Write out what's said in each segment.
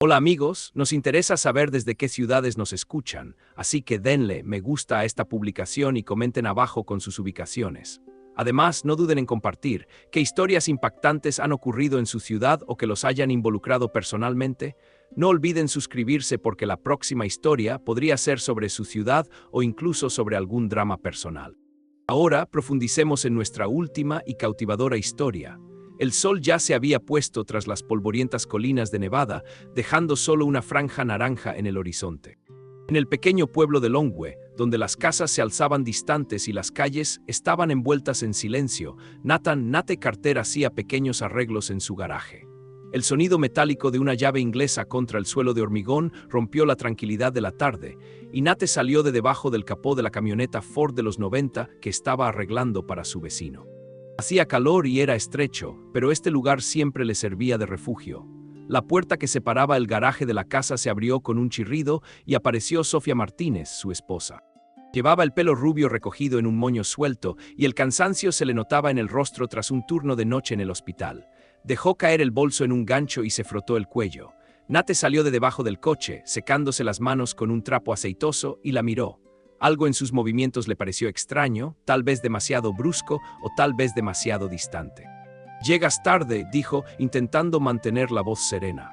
Hola amigos, nos interesa saber desde qué ciudades nos escuchan, así que denle me gusta a esta publicación y comenten abajo con sus ubicaciones. Además, no duden en compartir qué historias impactantes han ocurrido en su ciudad o que los hayan involucrado personalmente. No olviden suscribirse porque la próxima historia podría ser sobre su ciudad o incluso sobre algún drama personal. Ahora profundicemos en nuestra última y cautivadora historia. El sol ya se había puesto tras las polvorientas colinas de Nevada, dejando solo una franja naranja en el horizonte. En el pequeño pueblo de Longwe, donde las casas se alzaban distantes y las calles estaban envueltas en silencio, Nate Carter hacía pequeños arreglos en su garaje. El sonido metálico de una llave inglesa contra el suelo de hormigón rompió la tranquilidad de la tarde, y Nate salió de debajo del capó de la camioneta Ford de los 90 que estaba arreglando para su vecino. Hacía calor y era estrecho, pero este lugar siempre le servía de refugio. La puerta que separaba el garaje de la casa se abrió con un chirrido y apareció Sofía Martínez, su esposa. Llevaba el pelo rubio recogido en un moño suelto y el cansancio se le notaba en el rostro tras un turno de noche en el hospital. Dejó caer el bolso en un gancho y se frotó el cuello. Nate salió de debajo del coche, secándose las manos con un trapo aceitoso, y la miró. Algo en sus movimientos le pareció extraño, tal vez demasiado brusco o tal vez demasiado distante. «Llegas tarde», dijo, intentando mantener la voz serena.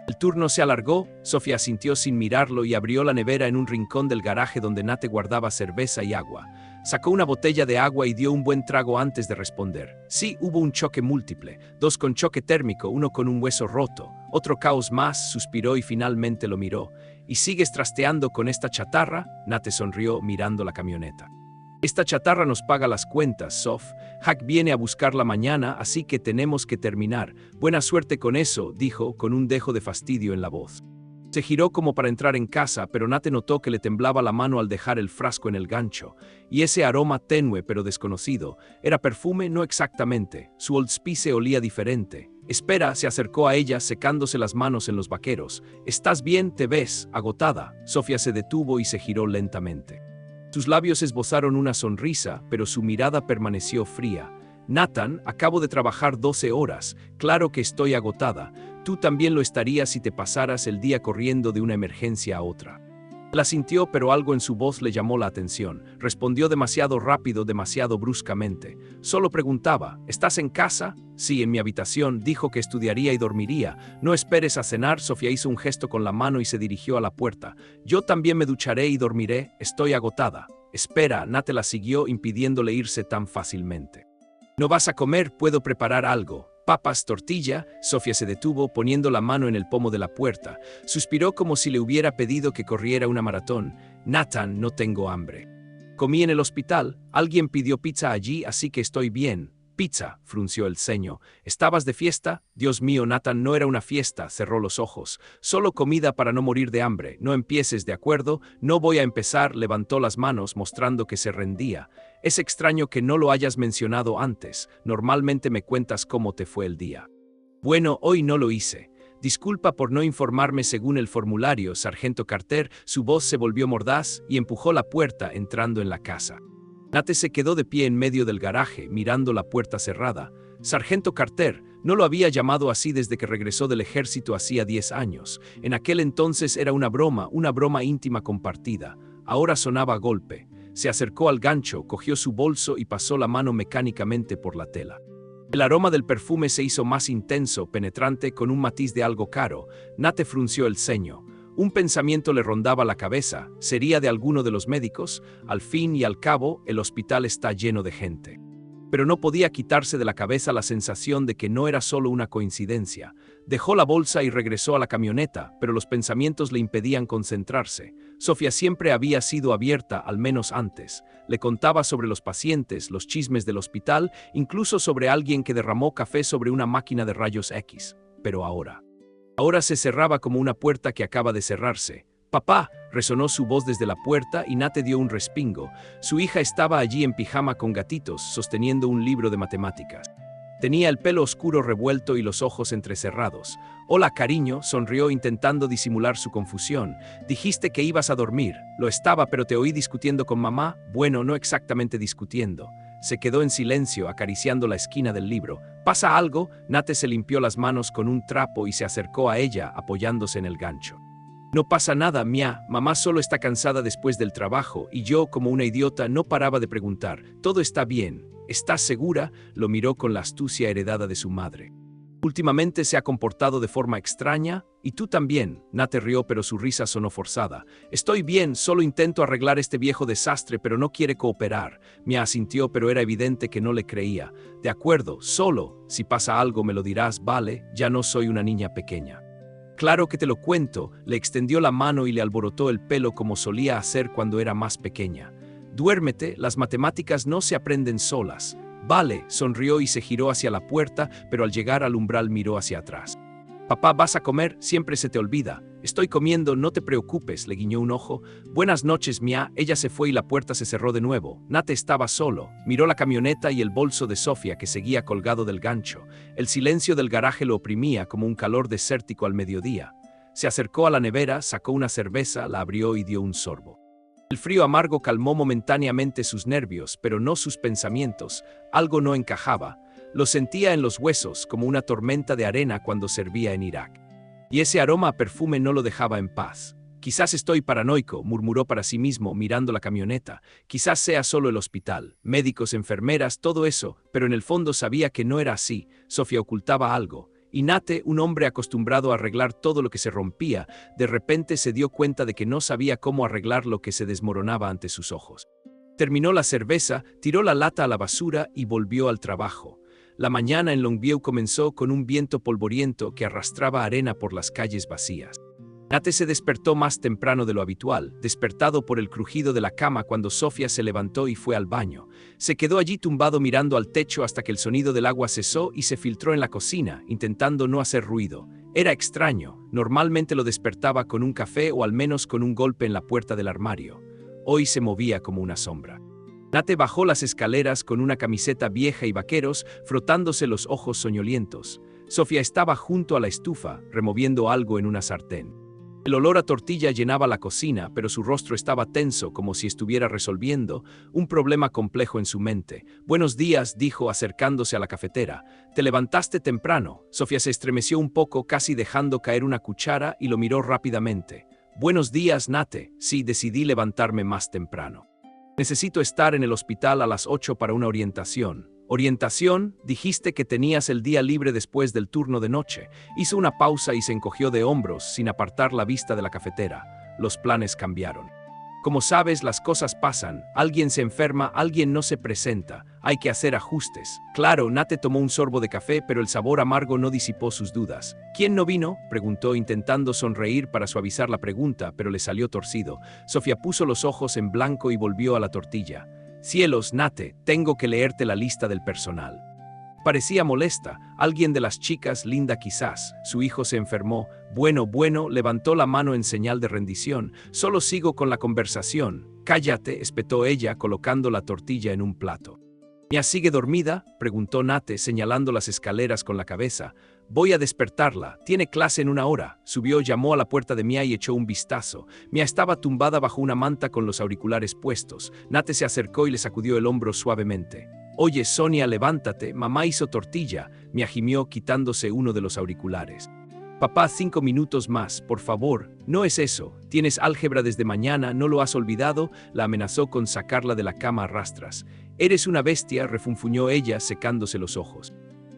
El turno se alargó, Sofía asintió sin mirarlo y abrió la nevera en un rincón del garaje donde Nate guardaba cerveza y agua. Sacó una botella de agua y dio un buen trago antes de responder. Sí, hubo un choque múltiple, 2 con choque térmico, 1 con un hueso roto. Otro caos más, suspiró y finalmente lo miró. ¿Y sigues trasteando con esta chatarra? Nate sonrió mirando la camioneta. Esta chatarra nos paga las cuentas, Sof. Hack viene a buscarla mañana, así que tenemos que terminar. Buena suerte con eso, dijo, con un dejo de fastidio en la voz. Se giró como para entrar en casa, pero Nate notó que le temblaba la mano al dejar el frasco en el gancho. Y ese aroma tenue pero desconocido. ¿Era perfume? No exactamente. Su Old Spice olía diferente. Espera, se acercó a ella secándose las manos en los vaqueros. ¿Estás bien? ¿Te ves agotada? Sofía se detuvo y se giró lentamente. Sus labios esbozaron una sonrisa, pero su mirada permaneció fría. Nathan, acabo de trabajar 12 horas. Claro que estoy agotada. Tú también lo estarías si te pasaras el día corriendo de una emergencia a otra. La sintió, pero algo en su voz le llamó la atención. Respondió demasiado rápido, demasiado bruscamente. Solo preguntaba, ¿estás en casa? Sí, en mi habitación. Dijo que estudiaría y dormiría. No esperes a cenar. Sofía hizo un gesto con la mano y se dirigió a la puerta. Yo también me ducharé y dormiré. Estoy agotada. Espera, Nate la siguió impidiéndole irse tan fácilmente. ¿No vas a comer? Puedo preparar algo. Papas, tortilla. Sofía se detuvo poniendo la mano en el pomo de la puerta. Suspiró como si le hubiera pedido que corriera una maratón. Nathan, no tengo hambre. Comí en el hospital. Alguien pidió pizza allí, así que estoy bien. Pizza, frunció el ceño. ¿Estabas de fiesta? Dios mío, Nathan, no era una fiesta, cerró los ojos. Solo comida para no morir de hambre. No empieces, ¿de acuerdo? No voy a empezar, levantó las manos mostrando que se rendía. Es extraño que no lo hayas mencionado antes. Normalmente me cuentas cómo te fue el día. Bueno, hoy no lo hice. Disculpa por no informarme según el formulario, sargento Carter. Su voz se volvió mordaz y empujó la puerta entrando en la casa. Nate se quedó de pie en medio del garaje, mirando la puerta cerrada. Sargento Carter, no lo había llamado así desde que regresó del ejército hacía 10 años. En aquel entonces era una broma íntima compartida. Ahora sonaba a golpe. Se acercó al gancho, cogió su bolso y pasó la mano mecánicamente por la tela. El aroma del perfume se hizo más intenso, penetrante, con un matiz de algo caro. Nate frunció el ceño. Un pensamiento le rondaba la cabeza. ¿Sería de alguno de los médicos? Al fin y al cabo, el hospital está lleno de gente. Pero no podía quitarse de la cabeza la sensación de que no era solo una coincidencia. Dejó la bolsa y regresó a la camioneta, pero los pensamientos le impedían concentrarse. Sofía siempre había sido abierta, al menos antes. Le contaba sobre los pacientes, los chismes del hospital, incluso sobre alguien que derramó café sobre una máquina de rayos X. Pero ahora se cerraba como una puerta que acaba de cerrarse. «Papá», resonó su voz desde la puerta y Nate dio un respingo. Su hija estaba allí en pijama con gatitos, sosteniendo un libro de matemáticas. Tenía el pelo oscuro revuelto y los ojos entrecerrados. «Hola, cariño», sonrió intentando disimular su confusión. «Dijiste que ibas a dormir». «Lo estaba, pero te oí discutiendo con mamá». «Bueno, no exactamente discutiendo». Se quedó en silencio, acariciando la esquina del libro. ¿Pasa algo? Nate se limpió las manos con un trapo y se acercó a ella, apoyándose en el gancho. No pasa nada, Mia. Mamá solo está cansada después del trabajo, y yo, como una idiota, no paraba de preguntar. Todo está bien. ¿Estás segura? Lo miró con la astucia heredada de su madre. Últimamente se ha comportado de forma extraña, y tú también. Nate rió, pero su risa sonó forzada. Estoy bien, solo intento arreglar este viejo desastre, pero no quiere cooperar. Mia asintió, pero era evidente que no le creía. De acuerdo, solo. Si pasa algo me lo dirás, ¿vale? Ya no soy una niña pequeña. Claro que te lo cuento. Le extendió la mano y le alborotó el pelo como solía hacer cuando era más pequeña. Duérmete, las matemáticas no se aprenden solas. Vale, sonrió y se giró hacia la puerta, pero al llegar al umbral miró hacia atrás. Papá, ¿vas a comer? Siempre se te olvida. Estoy comiendo, no te preocupes, le guiñó un ojo. Buenas noches, Mia. Ella se fue y la puerta se cerró de nuevo. Nate estaba solo. Miró la camioneta y el bolso de Sofía que seguía colgado del gancho. El silencio del garaje lo oprimía como un calor desértico al mediodía. Se acercó a la nevera, sacó una cerveza, la abrió y dio un sorbo. El frío amargo calmó momentáneamente sus nervios, pero no sus pensamientos. Algo no encajaba. Lo sentía en los huesos, como una tormenta de arena cuando servía en Irak. Y ese aroma a perfume no lo dejaba en paz. Quizás estoy paranoico, murmuró para sí mismo, mirando la camioneta. Quizás sea solo el hospital, médicos, enfermeras, todo eso, pero en el fondo sabía que no era así. Sofía ocultaba algo. Y Nate, un hombre acostumbrado a arreglar todo lo que se rompía, de repente se dio cuenta de que no sabía cómo arreglar lo que se desmoronaba ante sus ojos. Terminó la cerveza, tiró la lata a la basura y volvió al trabajo. La mañana en Longview comenzó con un viento polvoriento que arrastraba arena por las calles vacías. Nate se despertó más temprano de lo habitual, despertado por el crujido de la cama cuando Sofía se levantó y fue al baño. Se quedó allí tumbado mirando al techo hasta que el sonido del agua cesó y se filtró en la cocina, intentando no hacer ruido. Era extraño, normalmente lo despertaba con un café o al menos con un golpe en la puerta del armario. Hoy se movía como una sombra. Nate bajó las escaleras con una camiseta vieja y vaqueros, frotándose los ojos soñolientos. Sofía estaba junto a la estufa, removiendo algo en una sartén. El olor a tortilla llenaba la cocina, pero su rostro estaba tenso, como si estuviera resolviendo un problema complejo en su mente. Buenos días, dijo acercándose a la cafetera. ¿Te levantaste temprano? Sofía se estremeció un poco, casi dejando caer una cuchara, y lo miró rápidamente. Buenos días, Nate. Sí, decidí levantarme más temprano. Necesito estar en el hospital a las 8 para una orientación. ¿Orientación? Dijiste que tenías el día libre después del turno de noche. Hizo una pausa y se encogió de hombros, sin apartar la vista de la cafetera. Los planes cambiaron. Como sabes, las cosas pasan. Alguien se enferma, alguien no se presenta. Hay que hacer ajustes. Claro, Nate tomó un sorbo de café, pero el sabor amargo no disipó sus dudas. ¿Quién no vino?, preguntó, intentando sonreír para suavizar la pregunta, pero le salió torcido. Sofía puso los ojos en blanco y volvió a la tortilla. Cielos, Nate, tengo que leerte la lista del personal. Parecía molesta. Alguien de las chicas, Linda quizás. Su hijo se enfermó. Bueno, levantó la mano en señal de rendición. Solo sigo con la conversación. Cállate, espetó ella, colocando la tortilla en un plato. ¿Mia sigue dormida?, preguntó Nate, señalando las escaleras con la cabeza. Voy a despertarla. Tiene clase en 1 hora. Subió, llamó a la puerta de Mia y echó un vistazo. Mia estaba tumbada bajo una manta con los auriculares puestos. Nate se acercó y le sacudió el hombro suavemente. Oye, Sonia, levántate. Mamá hizo tortilla. Mia gimió, quitándose uno de los auriculares. Papá, 5 minutos más, por favor. No es eso. Tienes álgebra desde mañana, ¿no lo has olvidado? La amenazó con sacarla de la cama a rastras. Eres una bestia, refunfuñó ella, secándose los ojos.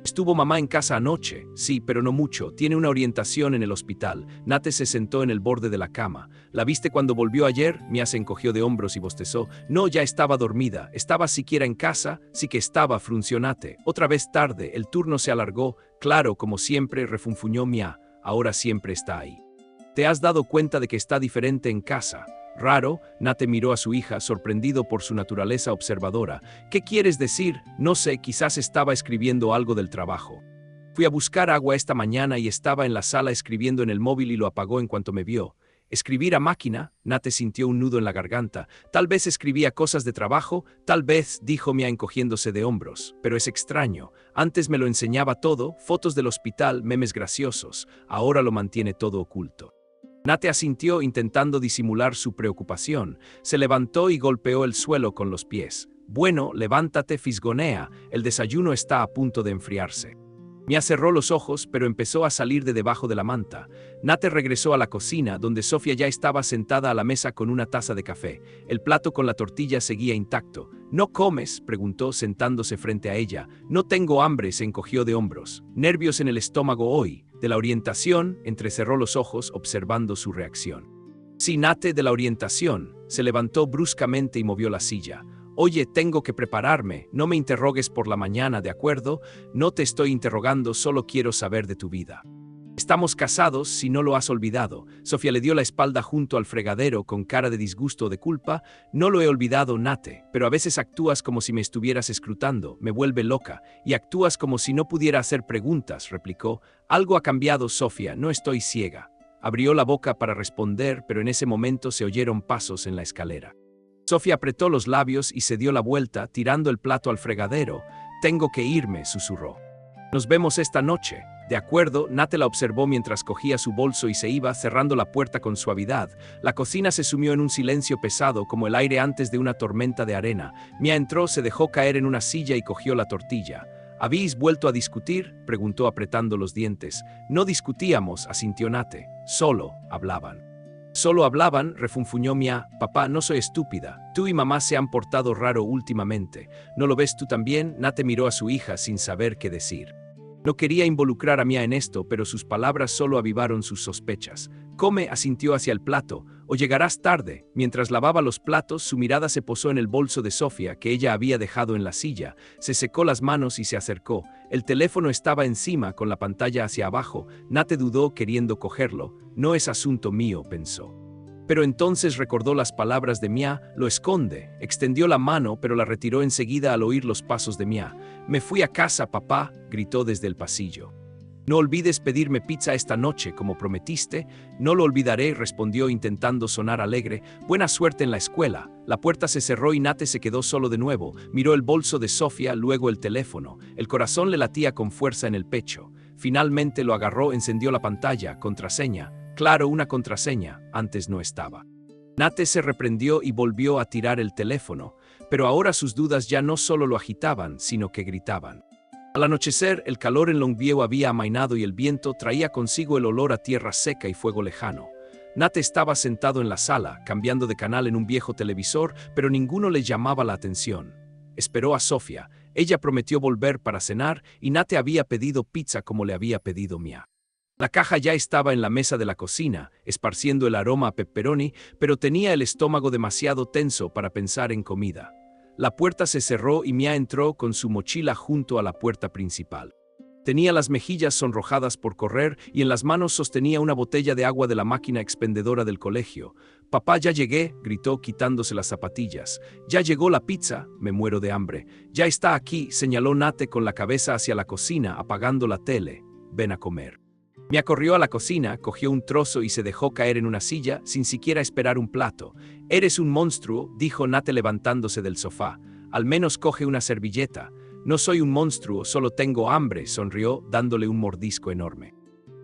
Estuvo mamá en casa anoche. Sí, pero no mucho. Tiene una orientación en el hospital. Nate se sentó en el borde de la cama. ¿La viste cuando volvió ayer? Mia se encogió de hombros y bostezó. No, ya estaba dormida. ¿Estaba siquiera en casa? Sí que estaba, frunció Nate. Otra vez tarde. El turno se alargó. Claro, como siempre, refunfuñó Mia. Ahora siempre está ahí. ¿Te has dado cuenta de que está diferente en casa? Raro. Nate miró a su hija, sorprendido por su naturaleza observadora. ¿Qué quieres decir? No sé, quizás estaba escribiendo algo del trabajo. Fui a buscar agua esta mañana y estaba en la sala escribiendo en el móvil y lo apagó en cuanto me vio. ¿Escribir a máquina? Nate sintió un nudo en la garganta. Tal vez escribía cosas de trabajo, tal vez, dijo Mia encogiéndose de hombros. Pero es extraño. Antes me lo enseñaba todo, fotos del hospital, memes graciosos. Ahora lo mantiene todo oculto. Nate asintió, intentando disimular su preocupación. Se levantó y golpeó el suelo con los pies. Bueno, levántate, fisgonea, el desayuno está a punto de enfriarse. Mia cerró los ojos, pero empezó a salir de debajo de la manta. Nate regresó a la cocina, donde Sofía ya estaba sentada a la mesa con una taza de café. El plato con la tortilla seguía intacto. ¿No comes?, preguntó sentándose frente a ella. No tengo hambre, se encogió de hombros. Nervios en el estómago hoy. De la orientación, entrecerró los ojos observando su reacción. Sí, Nate, de la orientación. Se levantó bruscamente y movió la silla. Oye, tengo que prepararme, no me interrogues por la mañana, ¿de acuerdo? No te estoy interrogando, solo quiero saber de tu vida. Estamos casados, si no lo has olvidado. Sofía le dio la espalda junto al fregadero con cara de disgusto o de culpa. No lo he olvidado, Nate, pero a veces actúas como si me estuvieras escrutando, me vuelve loca, y actúas como si no pudiera hacer preguntas, replicó. Algo ha cambiado, Sofía, no estoy ciega. Abrió la boca para responder, pero en ese momento se oyeron pasos en la escalera. Sofía apretó los labios y se dio la vuelta, tirando el plato al fregadero. Tengo que irme, susurró. Nos vemos esta noche. De acuerdo, Nate la observó mientras cogía su bolso y se iba, cerrando la puerta con suavidad. La cocina se sumió en un silencio pesado, como el aire antes de una tormenta de arena. Mia entró, se dejó caer en una silla y cogió la tortilla. ¿Habéis vuelto a discutir?, preguntó apretando los dientes. No discutíamos, asintió Nate. Solo hablaban. Solo hablaban, refunfuñó Mia. Papá, no soy estúpida. Tú y mamá se han portado raro últimamente. ¿No lo ves tú también? Nate miró a su hija sin saber qué decir. No quería involucrar a Mia en esto, pero sus palabras solo avivaron sus sospechas. Come, asintió hacia el plato, o llegarás tarde. Mientras lavaba los platos, su mirada se posó en el bolso de Sofía, que ella había dejado en la silla. Se secó las manos y se acercó. El teléfono estaba encima, con la pantalla hacia abajo. Nate dudó, queriendo cogerlo. No es asunto mío, pensó. Pero entonces recordó las palabras de Mia. Lo esconde. Extendió la mano, pero la retiró enseguida al oír los pasos de Mia. Me fui a casa, papá, gritó desde el pasillo. No olvides pedirme pizza esta noche, como prometiste. No lo olvidaré, respondió intentando sonar alegre. Buena suerte en la escuela. La puerta se cerró y Nate se quedó solo de nuevo. Miró el bolso de Sofía, luego el teléfono. El corazón le latía con fuerza en el pecho. Finalmente lo agarró, encendió la pantalla. Contraseña. Claro, una contraseña. Antes no estaba. Nate se reprendió y volvió a tirar el teléfono. Pero ahora sus dudas ya no solo lo agitaban, sino que gritaban. Al anochecer, el calor en Longview había amainado y el viento traía consigo el olor a tierra seca y fuego lejano. Nate estaba sentado en la sala, cambiando de canal en un viejo televisor, pero ninguno le llamaba la atención. Esperó a Sofía. Ella prometió volver para cenar y Nate había pedido pizza como le había pedido Mia. La caja ya estaba en la mesa de la cocina, esparciendo el aroma a pepperoni, pero tenía el estómago demasiado tenso para pensar en comida. La puerta se cerró y Mia entró con su mochila junto a la puerta principal. Tenía las mejillas sonrojadas por correr y en las manos sostenía una botella de agua de la máquina expendedora del colegio. Papá, ya llegué, gritó quitándose las zapatillas. Ya llegó la pizza, me muero de hambre. Ya está aquí, señaló Nate con la cabeza hacia la cocina, apagando la tele. Ven a comer. Mia corrió a la cocina, cogió un trozo y se dejó caer en una silla, sin siquiera esperar un plato. Eres un monstruo, dijo Nate levantándose del sofá. Al menos coge una servilleta. No soy un monstruo, solo tengo hambre, sonrió, dándole un mordisco enorme.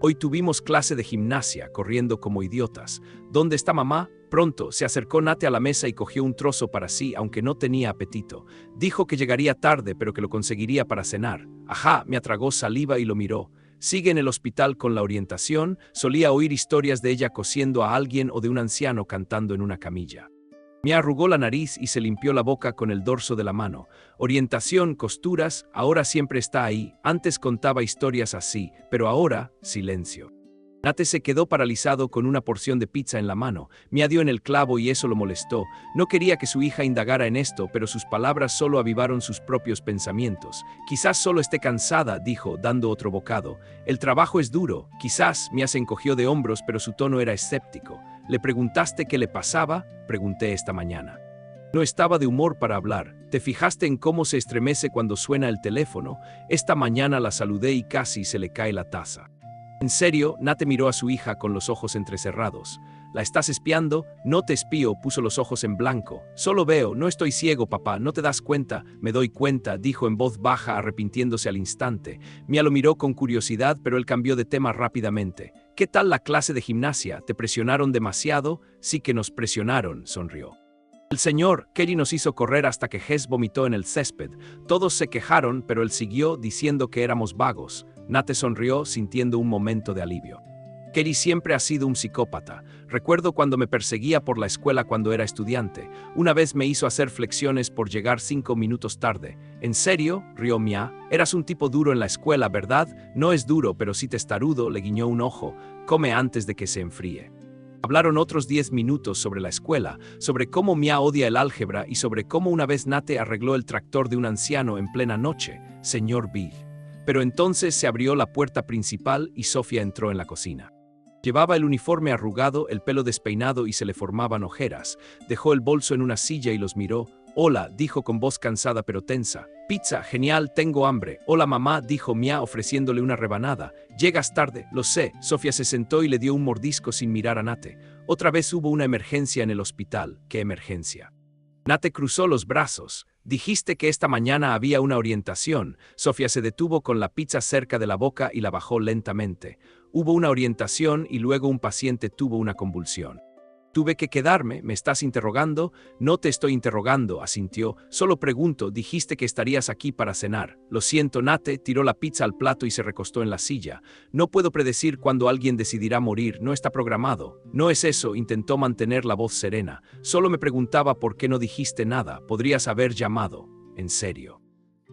Hoy tuvimos clase de gimnasia, corriendo como idiotas. ¿Dónde está mamá? Pronto, se acercó Nate a la mesa y cogió un trozo para sí, aunque no tenía apetito. Dijo que llegaría tarde, pero que lo conseguiría para cenar. Ajá, me atragó saliva y lo miró. Sigue en el hospital con la orientación, solía oír historias de ella cosiendo a alguien o de un anciano cantando en una camilla. Mia arrugó la nariz y se limpió la boca con el dorso de la mano. Orientación, costuras, ahora siempre está ahí. Antes contaba historias así, pero ahora, silencio. Nate se quedó paralizado con una porción de pizza en la mano. Mia dio en el clavo y eso lo molestó. No quería que su hija indagara en esto, pero sus palabras solo avivaron sus propios pensamientos. Quizás solo esté cansada, dijo, dando otro bocado. El trabajo es duro. Quizás. Mia se encogió de hombros, pero su tono era escéptico. ¿Le preguntaste qué le pasaba? Pregunté esta mañana. No estaba de humor para hablar. ¿Te fijaste en cómo se estremece cuando suena el teléfono? Esta mañana la saludé y casi se le cae la taza. En serio, Nate miró a su hija con los ojos entrecerrados. ¿La estás espiando? No te espío, puso los ojos en blanco. Solo veo, no estoy ciego, papá, ¿no te das cuenta? Me doy cuenta, dijo en voz baja, arrepintiéndose al instante. Mia lo miró con curiosidad, pero él cambió de tema rápidamente. ¿Qué tal la clase de gimnasia? ¿Te presionaron demasiado? Sí que nos presionaron, sonrió. El señor Kelly nos hizo correr hasta que Hess vomitó en el césped. Todos se quejaron, pero él siguió diciendo que éramos vagos. Nate sonrió sintiendo un momento de alivio. Kelly siempre ha sido un psicópata. Recuerdo cuando me perseguía por la escuela cuando era estudiante. Una vez me hizo hacer flexiones por llegar 5 minutos tarde. ¿En serio?, rió Mia. Eras un tipo duro en la escuela, ¿verdad? No es duro, pero sí testarudo, le guiñó un ojo. Come antes de que se enfríe. Hablaron otros 10 minutos sobre la escuela, sobre cómo Mia odia el álgebra y sobre cómo una vez Nate arregló el tractor de un anciano en plena noche, señor Big. Pero entonces se abrió la puerta principal y Sofía entró en la cocina. Llevaba el uniforme arrugado, el pelo despeinado y se le formaban ojeras. Dejó el bolso en una silla y los miró. «Hola», dijo con voz cansada pero tensa. «Pizza, genial, tengo hambre». «Hola mamá», dijo Mia ofreciéndole una rebanada. «Llegas tarde, lo sé». Sofía se sentó y le dio un mordisco sin mirar a Nate. «Otra vez hubo una emergencia en el hospital». «¿Qué emergencia?». Nate cruzó los brazos. «Dijiste que esta mañana había una orientación». Sofía se detuvo con la pizza cerca de la boca y la bajó lentamente. «Hubo una orientación y luego un paciente tuvo una convulsión». «Tuve que quedarme, ¿me estás interrogando?» «No te estoy interrogando», asintió. «Solo pregunto, dijiste que estarías aquí para cenar». «Lo siento». Nate tiró la pizza al plato y se recostó en la silla. «No puedo predecir cuándo alguien decidirá morir, no está programado». «No es eso», intentó mantener la voz serena. «Solo me preguntaba por qué no dijiste nada, podrías haber llamado». «¿En serio?».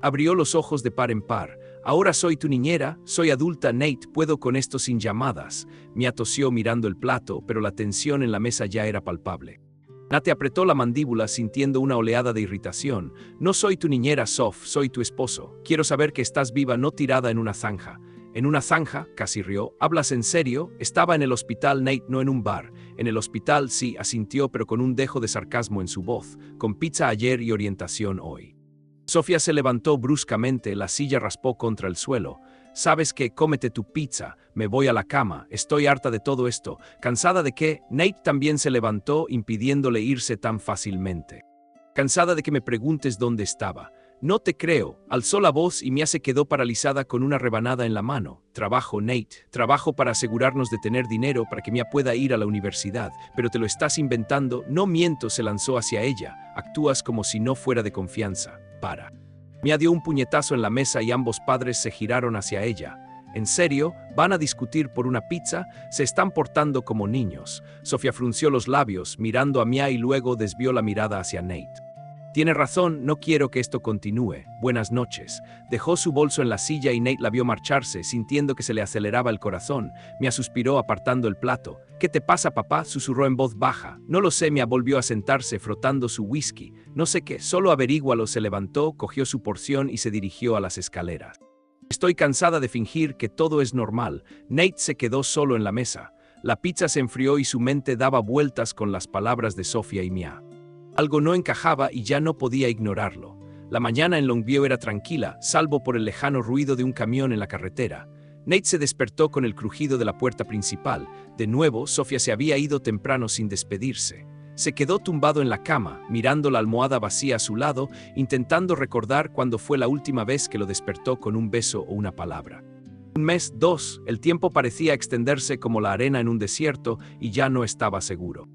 Abrió los ojos de par en par. «Ahora soy tu niñera, soy adulta, Nate, puedo con esto sin llamadas». Mia tosió mirando el plato, pero la tensión en la mesa ya era palpable. Nate apretó la mandíbula sintiendo una oleada de irritación. «No soy tu niñera, Sof, soy tu esposo. Quiero saber que estás viva, no tirada en una zanja». «¿En una zanja?», casi rió. «¿Hablas en serio?». «Estaba en el hospital, Nate, no en un bar». «En el hospital, sí», asintió, pero con un dejo de sarcasmo en su voz. «Con pizza ayer y orientación hoy». Sofía se levantó bruscamente, la silla raspó contra el suelo. «¿Sabes qué? Cómete tu pizza, me voy a la cama, estoy harta de todo esto». «¿Cansada de qué?». Nate también se levantó, impidiéndole irse tan fácilmente. «Cansada de que me preguntes dónde estaba». «No te creo». Alzó la voz y Mia se quedó paralizada con una rebanada en la mano. «Trabajo, Nate. Trabajo para asegurarnos de tener dinero para que Mia pueda ir a la universidad. Pero te lo estás inventando». «No miento», se lanzó hacia ella. «Actúas como si no fuera de confianza. Para». Mia dio un puñetazo en la mesa y ambos padres se giraron hacia ella. «¿En serio? ¿Van a discutir por una pizza? Se están portando como niños». Sofía frunció los labios, mirando a Mia y luego desvió la mirada hacia Nate. «Tiene razón, no quiero que esto continúe. Buenas noches». Dejó su bolso en la silla y Nate la vio marcharse, sintiendo que se le aceleraba el corazón. Mia suspiró apartando el plato. «¿Qué te pasa, papá?», susurró en voz baja. «No lo sé». Mia volvió a sentarse, frotando su whisky. «No sé qué, solo averígualo». Se levantó, cogió su porción y se dirigió a las escaleras. «Estoy cansada de fingir que todo es normal». Nate se quedó solo en la mesa. La pizza se enfrió y su mente daba vueltas con las palabras de Sofía y Mia. Algo no encajaba y ya no podía ignorarlo. La mañana en Longview era tranquila, salvo por el lejano ruido de un camión en la carretera. Nate se despertó con el crujido de la puerta principal. De nuevo, Sofía se había ido temprano sin despedirse. Se quedó tumbado en la cama, mirando la almohada vacía a su lado, intentando recordar cuándo fue la última vez que lo despertó con un beso o una palabra. Un mes, 2, el tiempo parecía extenderse como la arena en un desierto y ya no estaba seguro.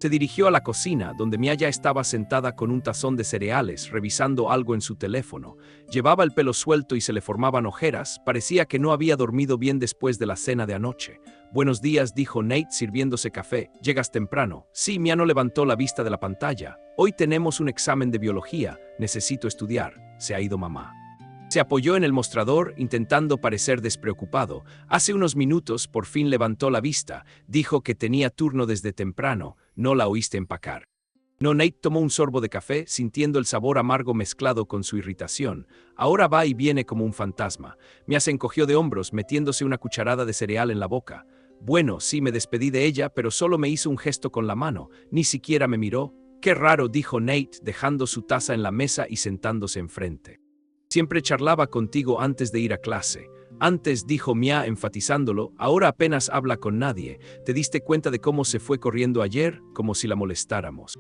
Se dirigió a la cocina, donde Mia ya estaba sentada con un tazón de cereales, revisando algo en su teléfono. Llevaba el pelo suelto y se le formaban ojeras, parecía que no había dormido bien después de la cena de anoche. «Buenos días», dijo Nate sirviéndose café. «¿Llegas temprano?» «Sí». Mia no levantó la vista de la pantalla. «Hoy tenemos un examen de biología, necesito estudiar». «Se ha ido mamá». Se apoyó en el mostrador, intentando parecer despreocupado. Hace unos minutos, por fin levantó la vista. Dijo que tenía turno desde temprano. «¿No la oíste empacar?» No. Nate tomó un sorbo de café, sintiendo el sabor amargo mezclado con su irritación. «Ahora va y viene como un fantasma». Mia se encogió de hombros, metiéndose una cucharada de cereal en la boca. «Bueno, sí, me despedí de ella, pero solo me hizo un gesto con la mano. Ni siquiera me miró». «Qué raro», dijo Nate, dejando su taza en la mesa y sentándose enfrente. «Siempre charlaba contigo antes de ir a clase». «Antes», dijo Mia enfatizándolo, «ahora apenas habla con nadie. ¿Te diste cuenta de cómo se fue corriendo ayer? Como si la molestáramos».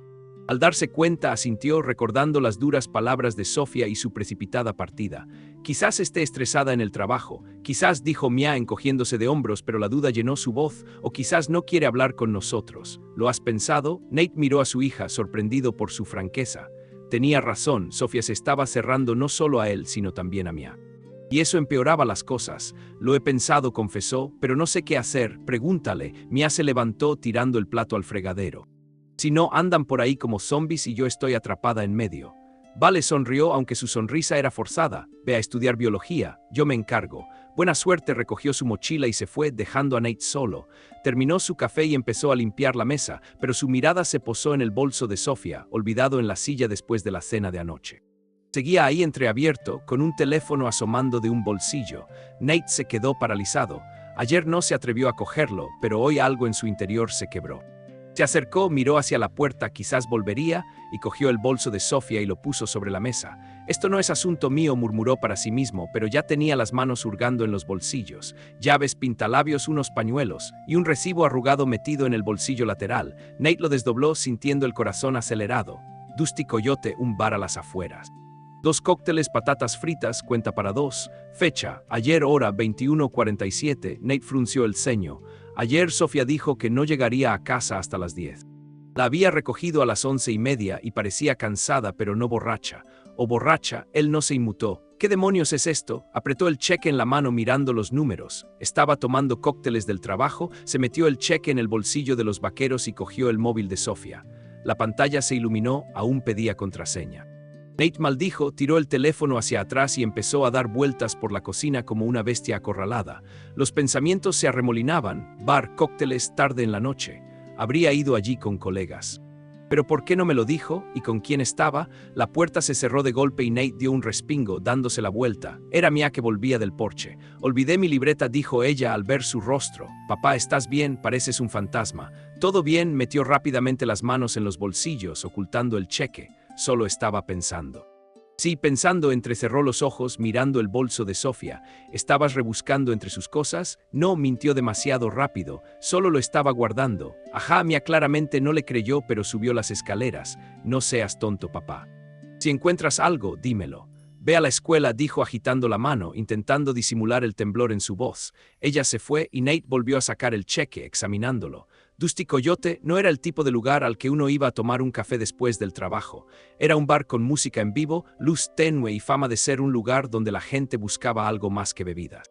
Al darse cuenta, asintió recordando las duras palabras de Sofía y su precipitada partida. Quizás esté estresada en el trabajo, quizás dijo Mia encogiéndose de hombros, pero la duda llenó su voz, o quizás no quiere hablar con nosotros. ¿Lo has pensado? Nate miró a su hija, sorprendido por su franqueza. Tenía razón, Sofía se estaba cerrando no solo a él, sino también a Mia. Y eso empeoraba las cosas. Lo he pensado, confesó, pero no sé qué hacer, pregúntale. Mia se levantó tirando el plato al fregadero. Si no, andan por ahí como zombies y yo estoy atrapada en medio. Vale sonrió, aunque su sonrisa era forzada. Ve a estudiar biología, yo me encargo. Buena suerte, recogió su mochila y se fue, dejando a Nate solo. Terminó su café y empezó a limpiar la mesa, pero su mirada se posó en el bolso de Sofía, olvidado en la silla después de la cena de anoche. Seguía ahí entreabierto, con un teléfono asomando de un bolsillo. Nate se quedó paralizado. Ayer no se atrevió a cogerlo, pero hoy algo en su interior se quebró. Se acercó, miró hacia la puerta, quizás volvería, y cogió el bolso de Sofía y lo puso sobre la mesa. Esto no es asunto mío, murmuró para sí mismo, pero ya tenía las manos hurgando en los bolsillos. Llaves, pintalabios, unos pañuelos, y un recibo arrugado metido en el bolsillo lateral. Nate lo desdobló sintiendo el corazón acelerado. Dusty Coyote, un bar a las afueras. 2 cócteles, patatas fritas, cuenta para 2. Fecha, ayer hora 21:47, Nate frunció el ceño. Ayer Sofía dijo que no llegaría a casa hasta las 10. La había recogido a las 11:30 y parecía cansada pero no borracha. O borracha, él no se inmutó. ¿Qué demonios es esto? Apretó el cheque en la mano mirando los números. Estaba tomando cócteles del trabajo, se metió el cheque en el bolsillo de los vaqueros y cogió el móvil de Sofía. La pantalla se iluminó, aún pedía contraseña. Nate maldijo, tiró el teléfono hacia atrás y empezó a dar vueltas por la cocina como una bestia acorralada. Los pensamientos se arremolinaban, bar, cócteles, tarde en la noche. Habría ido allí con colegas. ¿Pero por qué no me lo dijo? ¿Y con quién estaba? La puerta se cerró de golpe y Nate dio un respingo, dándose la vuelta. Era Mia que volvía del porche. Olvidé mi libreta, dijo ella al ver su rostro. Papá, ¿estás bien? Pareces un fantasma. Todo bien, metió rápidamente las manos en los bolsillos, ocultando el cheque. Solo estaba pensando. Sí, pensando, entrecerró los ojos, mirando el bolso de Sofía. ¿Estabas rebuscando entre sus cosas? No, mintió demasiado rápido. Solo lo estaba guardando. Ajá, Mia claramente no le creyó, pero subió las escaleras. No seas tonto, papá. Si encuentras algo, dímelo. Ve a la escuela, dijo agitando la mano, intentando disimular el temblor en su voz. Ella se fue y Nate volvió a sacar el cheque, examinándolo. Dusty Coyote no era el tipo de lugar al que uno iba a tomar un café después del trabajo. Era un bar con música en vivo, luz tenue y fama de ser un lugar donde la gente buscaba algo más que bebidas.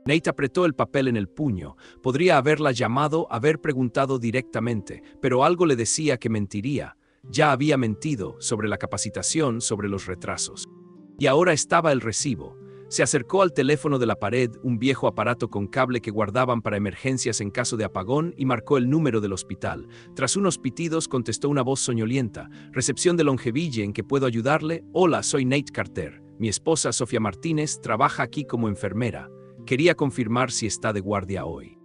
Nate apretó el papel en el puño. Podría haberla llamado, haber preguntado directamente, pero algo le decía que mentiría. Ya había mentido sobre la capacitación, sobre los retrasos. Y ahora estaba el recibo. Se acercó al teléfono de la pared, un viejo aparato con cable que guardaban para emergencias en caso de apagón, y marcó el número del hospital. Tras unos pitidos contestó una voz soñolienta. Recepción de Longeville, ¿en qué puedo ayudarle? Hola, soy Nate Carter. Mi esposa, Sofía Martínez, trabaja aquí como enfermera. Quería confirmar si está de guardia hoy.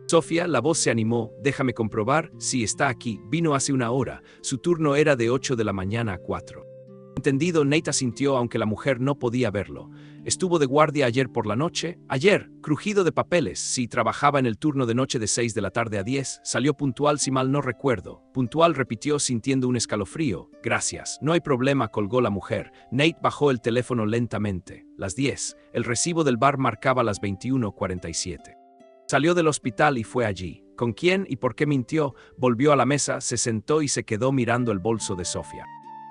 Sofía, la voz se animó. Déjame comprobar. Sí, está aquí. Vino hace una hora. Su turno era de 8 de la mañana a 4. Entendido, Nate asintió aunque la mujer no podía verlo. Estuvo de guardia ayer por la noche. Ayer, crujido de papeles. Sí, trabajaba en el turno de noche de 6 de la tarde a 10. Salió puntual si mal no recuerdo. Puntual, repitió sintiendo un escalofrío. Gracias. No hay problema, colgó la mujer. Nate bajó el teléfono lentamente. Las 10. El recibo del bar marcaba las 21:47. Salió del hospital y fue allí. ¿Con quién y por qué mintió? Volvió a la mesa, se sentó y se quedó mirando el bolso de Sofía.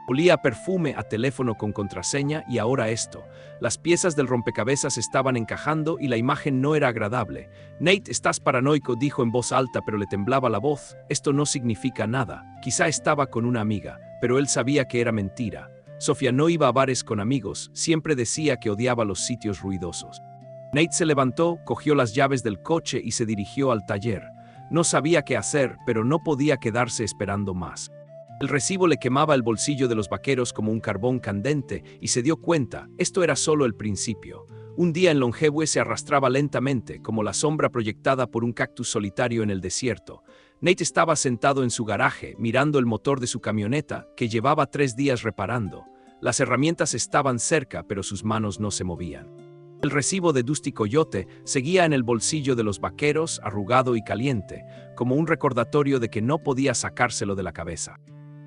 Olía a perfume, a teléfono con contraseña y ahora esto. Las piezas del rompecabezas estaban encajando y la imagen no era agradable. Nate, estás paranoico, dijo en voz alta, pero le temblaba la voz. Esto no significa nada. Quizá estaba con una amiga, pero él sabía que era mentira. Sofía no iba a bares con amigos, siempre decía que odiaba los sitios ruidosos. Nate se levantó, cogió las llaves del coche y se dirigió al taller. No sabía qué hacer, pero no podía quedarse esperando más. El recibo le quemaba el bolsillo de los vaqueros como un carbón candente y se dio cuenta, esto era solo el principio. Un día en Longeville se arrastraba lentamente, como la sombra proyectada por un cactus solitario en el desierto. Nate estaba sentado en su garaje, mirando el motor de su camioneta, que llevaba 3 días reparando. Las herramientas estaban cerca, pero sus manos no se movían. El recibo de Dusty Coyote seguía en el bolsillo de los vaqueros, arrugado y caliente, como un recordatorio de que no podía sacárselo de la cabeza.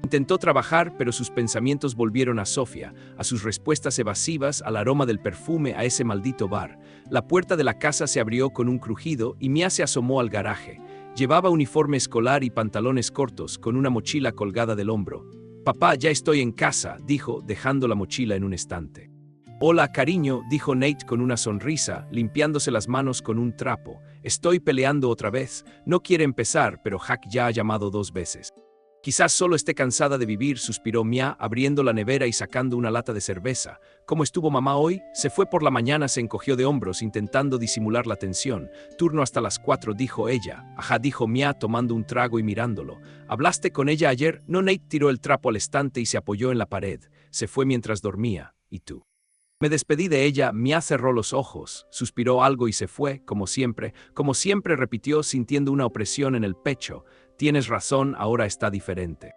Intentó trabajar, pero sus pensamientos volvieron a Sofía, a sus respuestas evasivas, al aroma del perfume, a ese maldito bar. La puerta de la casa se abrió con un crujido y Mia se asomó al garaje. Llevaba uniforme escolar y pantalones cortos, con una mochila colgada del hombro. «Papá, ya estoy en casa», dijo, dejando la mochila en un estante. «Hola, cariño», dijo Nate con una sonrisa, limpiándose las manos con un trapo. «Estoy peleando otra vez. No quiere empezar, pero Jack ya ha llamado 2 veces». «Quizás solo esté cansada de vivir», suspiró Mia, abriendo la nevera y sacando una lata de cerveza. «¿Cómo estuvo mamá hoy?» Se fue por la mañana, se encogió de hombros, intentando disimular la tensión. «Turno hasta las 4», dijo ella. «Ajá», dijo Mia, tomando un trago y mirándolo. «¿Hablaste con ella ayer?» No. Nate tiró el trapo al estante y se apoyó en la pared. Se fue mientras dormía. «¿Y tú?» Me despedí de ella. Mia cerró los ojos, suspiró algo y se fue, como siempre, repitió, sintiendo una opresión en el pecho. «Tienes razón, ahora está diferente».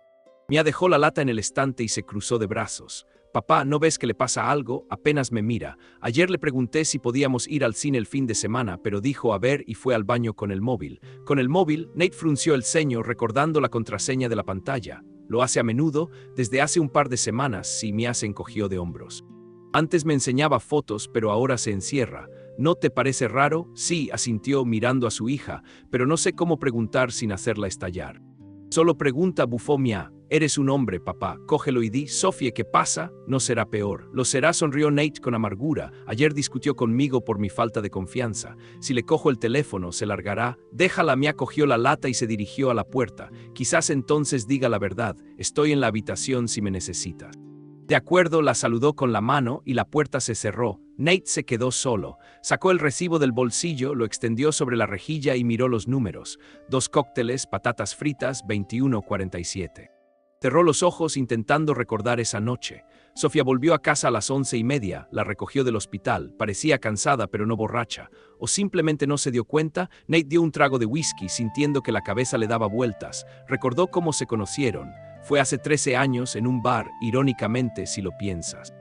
Mia dejó la lata en el estante y se cruzó de brazos. «Papá, ¿no ves que le pasa algo? Apenas me mira. Ayer le pregunté si podíamos ir al cine el fin de semana, pero dijo a ver y fue al baño con el móvil». Con el móvil, Nate frunció el ceño, recordando la contraseña de la pantalla. «Lo hace a menudo, desde hace un par de semanas», sí. Mia se encogió de hombros. «Antes me enseñaba fotos, pero ahora se encierra. ¿No te parece raro?» «Sí», asintió mirando a su hija, «pero no sé cómo preguntar sin hacerla estallar». «Solo pregunta», bufó Mia. «Eres un hombre, papá. Cógelo y di». «Sofía, ¿qué pasa?» «No será peor». «Lo será», sonrió Nate con amargura. «Ayer discutió conmigo por mi falta de confianza. Si le cojo el teléfono, se largará». «Déjala». Mia cogió la lata y se dirigió a la puerta. «Quizás entonces diga la verdad. Estoy en la habitación si me necesitas». «De acuerdo», la saludó con la mano y la puerta se cerró. Nate se quedó solo. Sacó el recibo del bolsillo, lo extendió sobre la rejilla y miró los números. 2 cócteles, patatas fritas, 21:47. Cerró los ojos intentando recordar esa noche. Sofía volvió a casa a las 11:30, la recogió del hospital. Parecía cansada pero no borracha. ¿O simplemente no se dio cuenta? Nate dio un trago de whisky, sintiendo que la cabeza le daba vueltas. Recordó cómo se conocieron. Fue hace 13 años en un bar, irónicamente si lo piensas.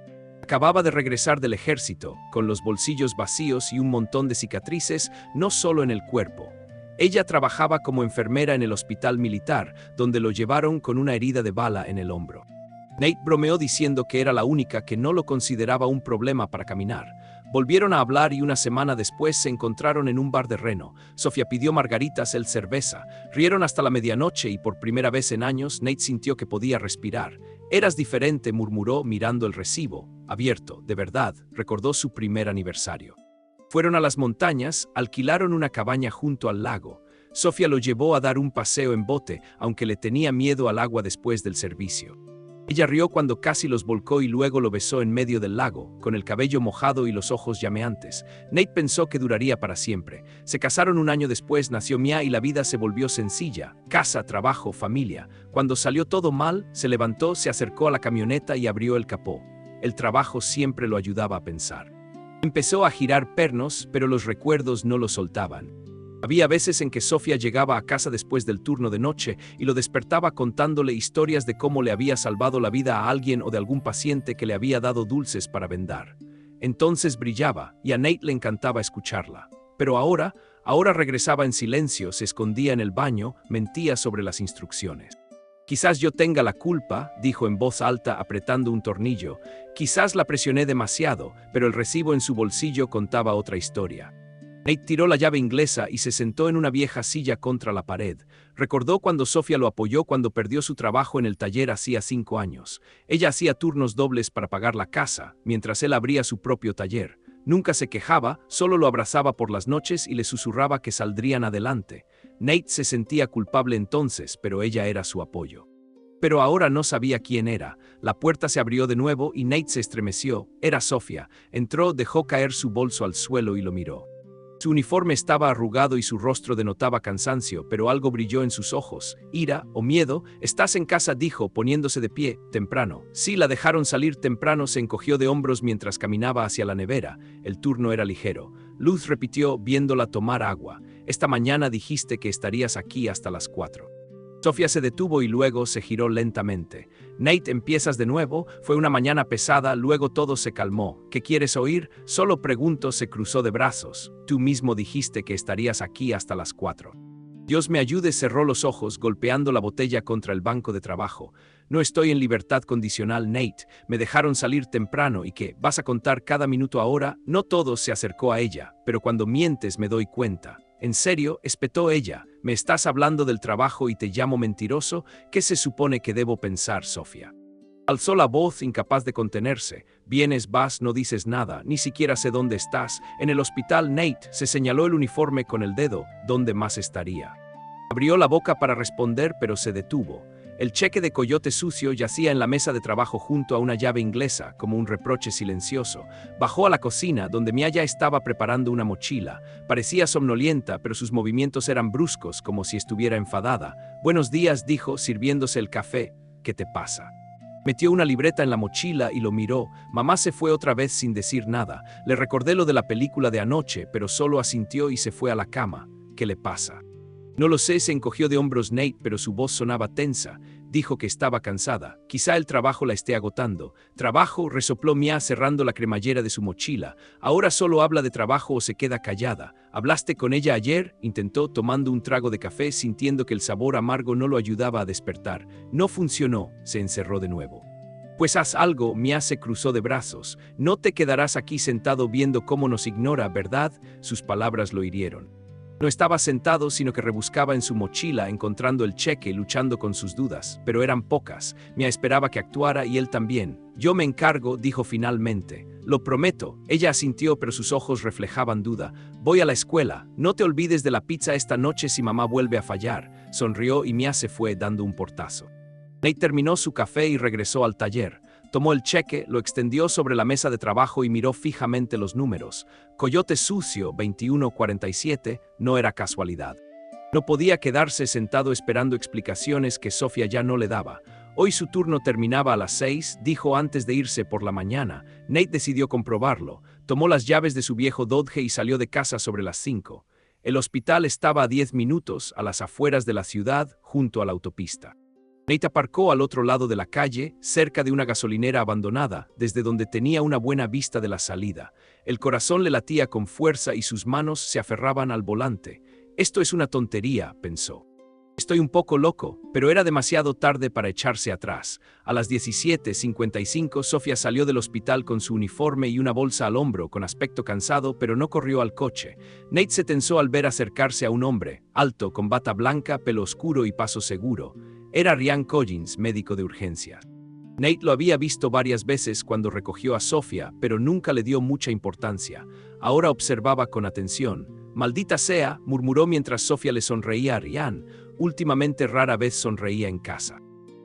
Acababa de regresar del ejército, con los bolsillos vacíos y un montón de cicatrices, no solo en el cuerpo. Ella trabajaba como enfermera en el hospital militar, donde lo llevaron con una herida de bala en el hombro. Nate bromeó diciendo que era la única que no lo consideraba un problema para caminar. Volvieron a hablar y una semana después se encontraron en un bar de Reno. Sofía pidió margaritas, él cerveza. Rieron hasta la medianoche y por primera vez en años Nate sintió que podía respirar. «Eras diferente», murmuró mirando el recibo. «Abierto, de verdad», recordó su primer aniversario. Fueron a las montañas, alquilaron una cabaña junto al lago. Sofía lo llevó a dar un paseo en bote, aunque le tenía miedo al agua después del servicio. Ella rió cuando casi los volcó y luego lo besó en medio del lago, con el cabello mojado y los ojos llameantes. Nate pensó que duraría para siempre. Se casaron un año después, nació Mia y la vida se volvió sencilla. Casa, trabajo, familia. Cuando salió todo mal, se levantó, se acercó a la camioneta y abrió el capó. El trabajo siempre lo ayudaba a pensar. Empezó a girar pernos, pero los recuerdos no lo soltaban. Había veces en que Sofía llegaba a casa después del turno de noche y lo despertaba contándole historias de cómo le había salvado la vida a alguien o de algún paciente que le había dado dulces para vendar. Entonces brillaba y a Nate le encantaba escucharla. Pero ahora regresaba en silencio, se escondía en el baño, mentía sobre las instrucciones. «Quizás yo tenga la culpa», dijo en voz alta apretando un tornillo. «Quizás la presioné demasiado», pero el recibo en su bolsillo contaba otra historia. Nate tiró la llave inglesa y se sentó en una vieja silla contra la pared. Recordó cuando Sofía lo apoyó cuando perdió su trabajo en el taller hacía 5 años. Ella hacía turnos dobles para pagar la casa, mientras él abría su propio taller. Nunca se quejaba, solo lo abrazaba por las noches y le susurraba que saldrían adelante. Nate se sentía culpable entonces, pero ella era su apoyo. Pero ahora no sabía quién era. La puerta se abrió de nuevo y Nate se estremeció. Era Sofía. Entró, dejó caer su bolso al suelo y lo miró. Su uniforme estaba arrugado y su rostro denotaba cansancio, pero algo brilló en sus ojos. ¿Ira o miedo? «¿Estás en casa?», dijo, poniéndose de pie, temprano. Sí, la dejaron salir temprano. Se encogió de hombros mientras caminaba hacia la nevera. El turno era ligero. Luz repitió, viéndola tomar agua. «Esta mañana dijiste que estarías aquí hasta las 4». Sofía se detuvo y luego se giró lentamente. «Nate, ¿empiezas de nuevo? Fue una mañana pesada, luego todo se calmó. ¿Qué quieres oír?» «Solo pregunto», se cruzó de brazos. «Tú mismo dijiste que estarías aquí hasta las 4». Dios me ayude, cerró los ojos, golpeando la botella contra el banco de trabajo. No estoy en libertad condicional, Nate. Me dejaron salir temprano y ¿qué? ¿Vas a contar cada minuto ahora? No todo se acercó a ella, pero cuando mientes me doy cuenta. ¿En serio?, espetó ella. ¿Me estás hablando del trabajo y te llamo mentiroso? ¿Qué se supone que debo pensar, Sofía? Alzó la voz, incapaz de contenerse. Vienes, vas, no dices nada, ni siquiera sé dónde estás. En el hospital, Nate. Se señaló el uniforme con el dedo. ¿Dónde más estaría? Abrió la boca para responder, pero se detuvo. El cheque de Coyote Sucio yacía en la mesa de trabajo junto a una llave inglesa, como un reproche silencioso. Bajó a la cocina, donde Mia ya estaba preparando una mochila. Parecía somnolienta, pero sus movimientos eran bruscos, como si estuviera enfadada. Buenos días, dijo, sirviéndose el café. ¿Qué te pasa? Metió una libreta en la mochila y lo miró. Mamá se fue otra vez sin decir nada. Le recordé lo de la película de anoche, pero solo asintió y se fue a la cama. ¿Qué le pasa? No lo sé, se encogió de hombros Nate, pero su voz sonaba tensa. Dijo que estaba cansada. Quizá el trabajo la esté agotando. ¿Trabajo?, resopló Mia cerrando la cremallera de su mochila. Ahora solo habla de trabajo o se queda callada. ¿Hablaste con ella ayer?, intentó, tomando un trago de café, sintiendo que el sabor amargo no lo ayudaba a despertar. No funcionó, se encerró de nuevo. Pues haz algo, Mia se cruzó de brazos. No te quedarás aquí sentado viendo cómo nos ignora, ¿verdad? Sus palabras lo hirieron. No estaba sentado, sino que rebuscaba en su mochila, encontrando el cheque, luchando con sus dudas, pero eran pocas. Mia esperaba que actuara y él también. Yo me encargo, dijo finalmente. Lo prometo. Ella asintió, pero sus ojos reflejaban duda. Voy a la escuela. No te olvides de la pizza esta noche si mamá vuelve a fallar. Sonrió y Mia se fue dando un portazo. Nate terminó su café y regresó al taller. Tomó el cheque, lo extendió sobre la mesa de trabajo y miró fijamente los números. Coyote Sucio 2147 no era casualidad. No podía quedarse sentado esperando explicaciones que Sofía ya no le daba. Hoy su turno terminaba a las 6, dijo antes de irse por la mañana. Nate decidió comprobarlo. Tomó las llaves de su viejo Dodge y salió de casa sobre las 5. El hospital estaba a 10 minutos, a las afueras de la ciudad, junto a la autopista. Nate aparcó al otro lado de la calle, cerca de una gasolinera abandonada, desde donde tenía una buena vista de la salida. El corazón le latía con fuerza y sus manos se aferraban al volante. Esto es una tontería, pensó. Estoy un poco loco, pero era demasiado tarde para echarse atrás. A las 17:55, Sofía salió del hospital con su uniforme y una bolsa al hombro, con aspecto cansado, pero no corrió al coche. Nate se tensó al ver acercarse a un hombre, alto, con bata blanca, pelo oscuro y paso seguro. Era Ryan Collins, médico de urgencias. Nate lo había visto varias veces cuando recogió a Sofía, pero nunca le dio mucha importancia. Ahora observaba con atención. Maldita sea, murmuró mientras Sofía le sonreía a Ryan. Últimamente rara vez sonreía en casa.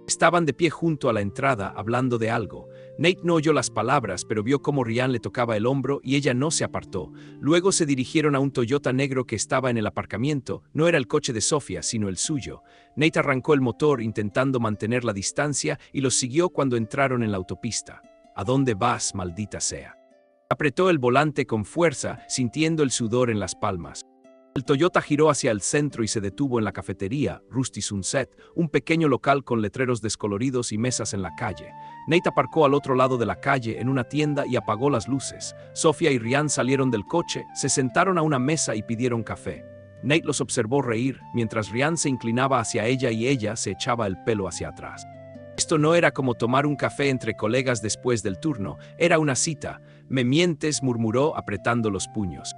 Estaban de pie junto a la entrada, hablando de algo. Nate no oyó las palabras, pero vio cómo Ryan le tocaba el hombro y ella no se apartó. Luego se dirigieron a un Toyota negro que estaba en el aparcamiento. No era el coche de Sofía, sino el suyo. Nate arrancó el motor intentando mantener la distancia y los siguió cuando entraron en la autopista. ¿A dónde vas, maldita sea? Apretó el volante con fuerza, sintiendo el sudor en las palmas. El Toyota giró hacia el centro y se detuvo en la cafetería, Rusty Sunset, un pequeño local con letreros descoloridos y mesas en la calle. Nate aparcó al otro lado de la calle en una tienda y apagó las luces. Sofía y Ryan salieron del coche, se sentaron a una mesa y pidieron café. Nate los observó reír, mientras Ryan se inclinaba hacia ella y ella se echaba el pelo hacia atrás. Esto no era como tomar un café entre colegas después del turno, era una cita. «Me mientes», murmuró apretando los puños.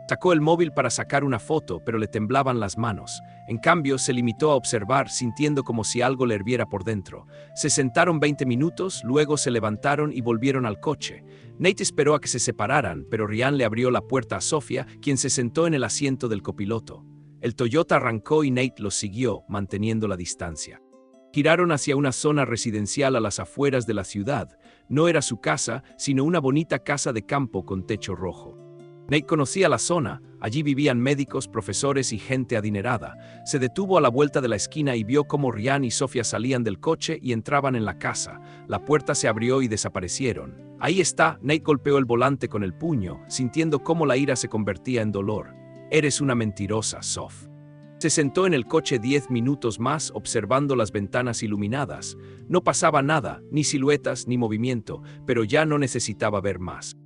Sacó el móvil para sacar una foto, pero le temblaban las manos. En cambio, se limitó a observar, sintiendo como si algo le hirviera por dentro. Se sentaron 20 minutos, luego se levantaron y volvieron al coche. Nate esperó a que se separaran, pero Ryan le abrió la puerta a Sofía, quien se sentó en el asiento del copiloto. El Toyota arrancó y Nate los siguió, manteniendo la distancia. Giraron hacia una zona residencial a las afueras de la ciudad. No era su casa, sino una bonita casa de campo con techo rojo. Nate conocía la zona, allí vivían médicos, profesores y gente adinerada. Se detuvo a la vuelta de la esquina y vio cómo Ryan y Sofía salían del coche y entraban en la casa. La puerta se abrió y desaparecieron. Ahí está, Nate golpeó el volante con el puño, sintiendo cómo la ira se convertía en dolor. Eres una mentirosa, Sof. Se sentó en el coche 10 minutos más observando las ventanas iluminadas. No pasaba nada, ni siluetas ni movimiento, pero ya no necesitaba ver más.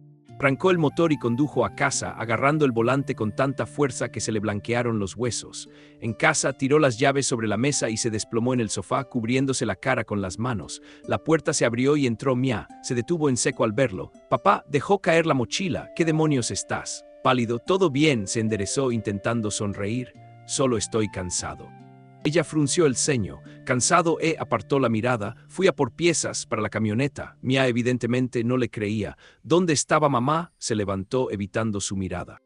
Arrancó el motor y condujo a casa, agarrando el volante con tanta fuerza que se le blanquearon los huesos. En casa tiró las llaves sobre la mesa y se desplomó en el sofá, cubriéndose la cara con las manos. La puerta se abrió y entró Mia. Se detuvo en seco al verlo. «Papá, dejó caer la mochila. ¿Qué demonios estás?» Pálido. «Todo bien», se enderezó intentando sonreír. «Solo estoy cansado». Ella frunció el ceño. Cansado, apartó la mirada. «Fui a por piezas para la camioneta». Mia evidentemente no le creía. «¿Dónde estaba mamá?». Se levantó evitando su mirada.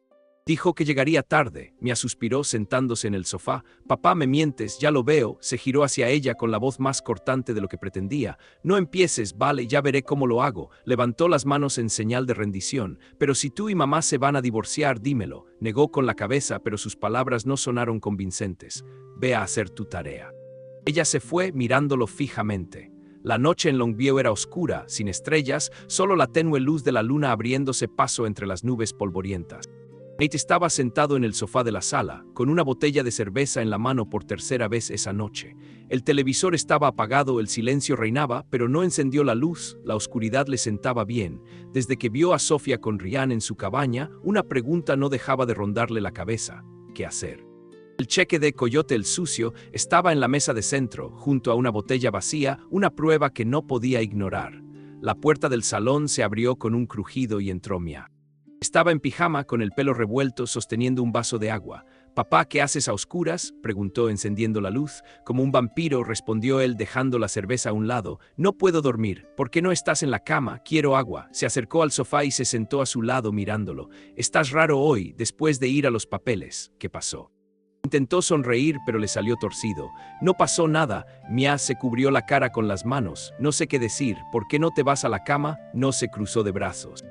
Dijo que llegaría tarde. Mia suspiró sentándose en el sofá. «Papá, me mientes, ya lo veo». Se giró hacia ella con la voz más cortante de lo que pretendía. «No empieces, vale, ya veré cómo lo hago». Levantó las manos en señal de rendición. «Pero si tú y mamá se van a divorciar, dímelo». Negó con la cabeza, pero sus palabras no sonaron convincentes. «Ve a hacer tu tarea». Ella se fue mirándolo fijamente. La noche en Longview era oscura, sin estrellas, solo la tenue luz de la luna abriéndose paso entre las nubes polvorientas. Nate estaba sentado en el sofá de la sala, con una botella de cerveza en la mano por tercera vez esa noche. El televisor estaba apagado, el silencio reinaba, pero no encendió la luz, la oscuridad le sentaba bien. Desde que vio a Sofía con Ryan en su cabaña, una pregunta no dejaba de rondarle la cabeza: ¿qué hacer? El cheque de Coyote el Sucio estaba en la mesa de centro, junto a una botella vacía, una prueba que no podía ignorar. La puerta del salón se abrió con un crujido y entró Mia. Estaba en pijama, con el pelo revuelto, sosteniendo un vaso de agua. «Papá, ¿qué haces a oscuras?», preguntó encendiendo la luz. «Como un vampiro», respondió él dejando la cerveza a un lado. «No puedo dormir. ¿Por qué no estás en la cama? Quiero agua». Se acercó al sofá y se sentó a su lado mirándolo. «Estás raro hoy, después de ir a los papeles. ¿Qué pasó?». Intentó sonreír, pero le salió torcido. «No pasó nada». Mia se cubrió la cara con las manos. «No sé qué decir. ¿Por qué no te vas a la cama?». No se cruzó de brazos.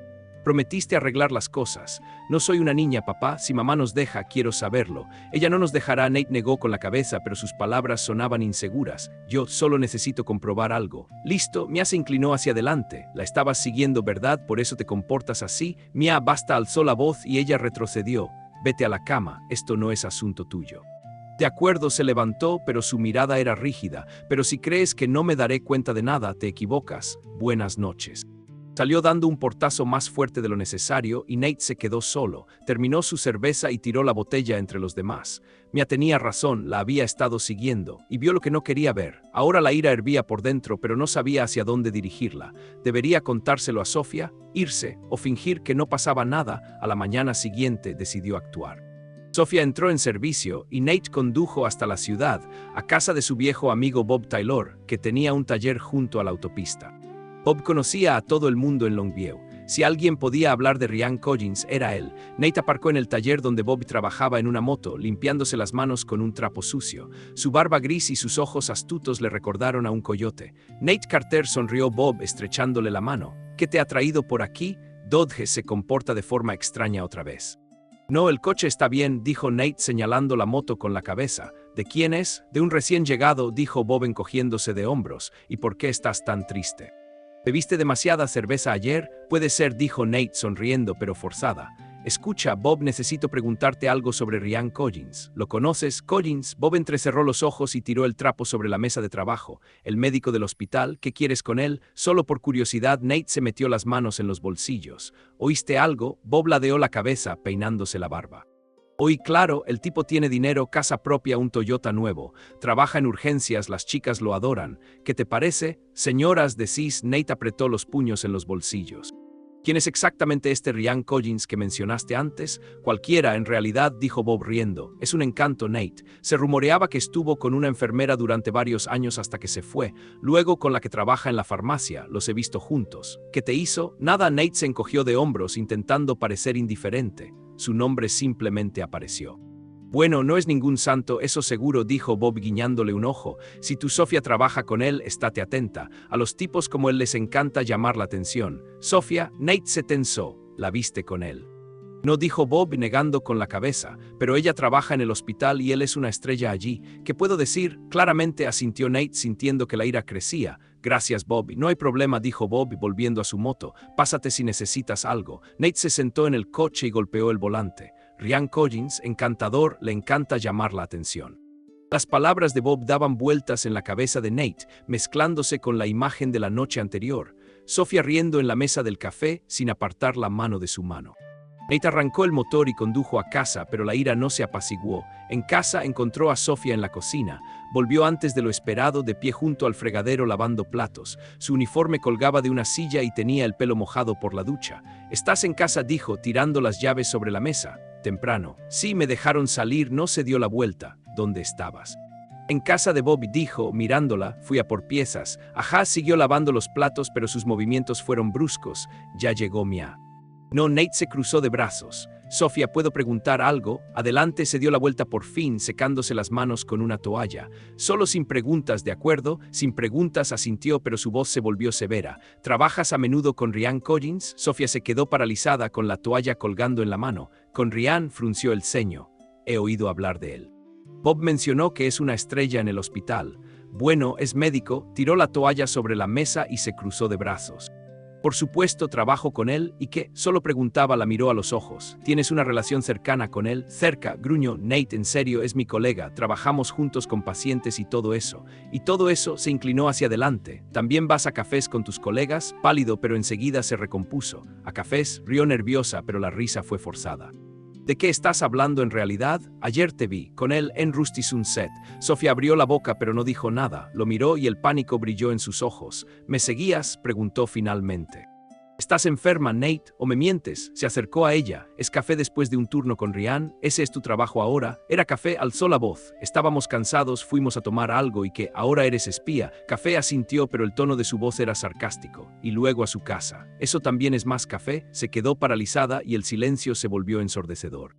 «Prometiste arreglar las cosas». «No soy una niña, papá. Si mamá nos deja, quiero saberlo». «Ella no nos dejará». Nate negó con la cabeza, pero sus palabras sonaban inseguras. «Yo solo necesito comprobar algo». «Listo». Mia se inclinó hacia adelante. «La estabas siguiendo, ¿verdad? Por eso te comportas así». Mia basta alzó la voz y ella retrocedió. «Vete a la cama. Esto no es asunto tuyo». De acuerdo, se levantó, pero su mirada era rígida. «Pero si crees que no me daré cuenta de nada, te equivocas. Buenas noches». Salió dando un portazo más fuerte de lo necesario y Nate se quedó solo. Terminó su cerveza y tiró la botella entre los demás. Mia tenía razón, la había estado siguiendo y vio lo que no quería ver. Ahora la ira hervía por dentro, pero no sabía hacia dónde dirigirla. ¿Debería contárselo a Sofía, irse o fingir que no pasaba nada? A la mañana siguiente decidió actuar. Sofía entró en servicio y Nate condujo hasta la ciudad, a casa de su viejo amigo Bob Taylor, que tenía un taller junto a la autopista. Bob conocía a todo el mundo en Longview. Si alguien podía hablar de Ryan Collins, era él. Nate aparcó en el taller donde Bob trabajaba en una moto, limpiándose las manos con un trapo sucio. Su barba gris y sus ojos astutos le recordaron a un coyote. Nate Carter sonrió Bob estrechándole la mano. «¿Qué te ha traído por aquí?». Dodge se comporta de forma extraña otra vez. «No, el coche está bien», dijo Nate señalando la moto con la cabeza. «¿De quién es?». «De un recién llegado», dijo Bob encogiéndose de hombros. «¿Y por qué estás tan triste?». «¿Bebiste demasiada cerveza ayer?». «Puede ser», dijo Nate sonriendo pero forzada. «Escucha, Bob, necesito preguntarte algo sobre Ryan Collins». «¿Lo conoces, Collins?». Bob entrecerró los ojos y tiró el trapo sobre la mesa de trabajo. «El médico del hospital. ¿Qué quieres con él?». Solo por curiosidad, Nate se metió las manos en los bolsillos. «¿Oíste algo?». Bob ladeó la cabeza, peinándose la barba. «Oí, claro, el tipo tiene dinero, casa propia, un Toyota nuevo. Trabaja en urgencias, las chicas lo adoran. ¿Qué te parece?». «Señoras, decís». Nate apretó los puños en los bolsillos. «¿Quién es exactamente este Ryan Collins que mencionaste antes?». «Cualquiera, en realidad», dijo Bob riendo. «Es un encanto, Nate. Se rumoreaba que estuvo con una enfermera durante varios años hasta que se fue. Luego con la que trabaja en la farmacia. Los he visto juntos». «¿Qué te hizo?». «Nada». Nate se encogió de hombros intentando parecer indiferente. Su nombre simplemente apareció. «Bueno, no es ningún santo, eso seguro», dijo Bob guiñándole un ojo. «Si tu Sofía trabaja con él, estate atenta. A los tipos como él les encanta llamar la atención». «Sofía». Nate se tensó. «¿La viste con él?». «No», dijo Bob negando con la cabeza, «pero ella trabaja en el hospital y él es una estrella allí. ¿Qué puedo decir?». «Claramente», asintió Nate sintiendo que la ira crecía. «Gracias, Bob». «No hay problema», dijo Bob volviendo a su moto. «Pásate si necesitas algo». Nate se sentó en el coche y golpeó el volante. «Ryan Collins, encantador, le encanta llamar la atención». Las palabras de Bob daban vueltas en la cabeza de Nate, mezclándose con la imagen de la noche anterior. Sofía riendo en la mesa del café sin apartar la mano de su mano. Nate arrancó el motor y condujo a casa, pero la ira no se apaciguó. En casa encontró a Sofía en la cocina. Volvió antes de lo esperado, de pie junto al fregadero lavando platos. Su uniforme colgaba de una silla y tenía el pelo mojado por la ducha. «¿Estás en casa?», dijo, tirando las llaves sobre la mesa. «Temprano». «Sí, me dejaron salir», no se dio la vuelta. «¿Dónde estabas?» «En casa de Bobby», dijo, mirándola. «Fui a por piezas». Ajá, siguió lavando los platos, pero sus movimientos fueron bruscos. «Ya llegó Mia». No, Nate se cruzó de brazos. «Sofía, ¿puedo preguntar algo?» Adelante, se dio la vuelta por fin, secándose las manos con una toalla. «Solo sin preguntas, ¿de acuerdo?» «Sin preguntas», asintió, pero su voz se volvió severa. «¿Trabajas a menudo con Ryan Collins?» Sofía se quedó paralizada con la toalla colgando en la mano. «Con Ryan», frunció el ceño. «He oído hablar de él. Bob mencionó que es una estrella en el hospital». «Bueno, es médico». Tiró la toalla sobre la mesa y se cruzó de brazos. «Por supuesto, trabajo con él». «¿Y qué?» Solo preguntaba, la miró a los ojos. «¿Tienes una relación cercana con él?» «Cerca», gruñó Nate. «En serio, es mi colega. Trabajamos juntos con pacientes y todo eso». «¿Y todo eso?». Se inclinó hacia adelante. «¿También vas a cafés con tus colegas?» Pálido, pero enseguida se recompuso. «¿A cafés?». Rió nerviosa, pero la risa fue forzada. «¿De qué estás hablando en realidad?» «Ayer te vi con él en Rusty Sunset». Sofía abrió la boca pero no dijo nada. Lo miró y el pánico brilló en sus ojos. «¿Me seguías?», preguntó finalmente. «¿Estás enferma, Nate? ¿O me mientes?». Se acercó a ella. «¿Es café después de un turno con Ryan? ¿Ese es tu trabajo ahora?». «Era café», alzó la voz. «Estábamos cansados, fuimos a tomar algo y que ahora eres espía». Café asintió, pero el tono de su voz era sarcástico. «Y luego a su casa». «¿Eso también es más café?». Se quedó paralizada y el silencio se volvió ensordecedor.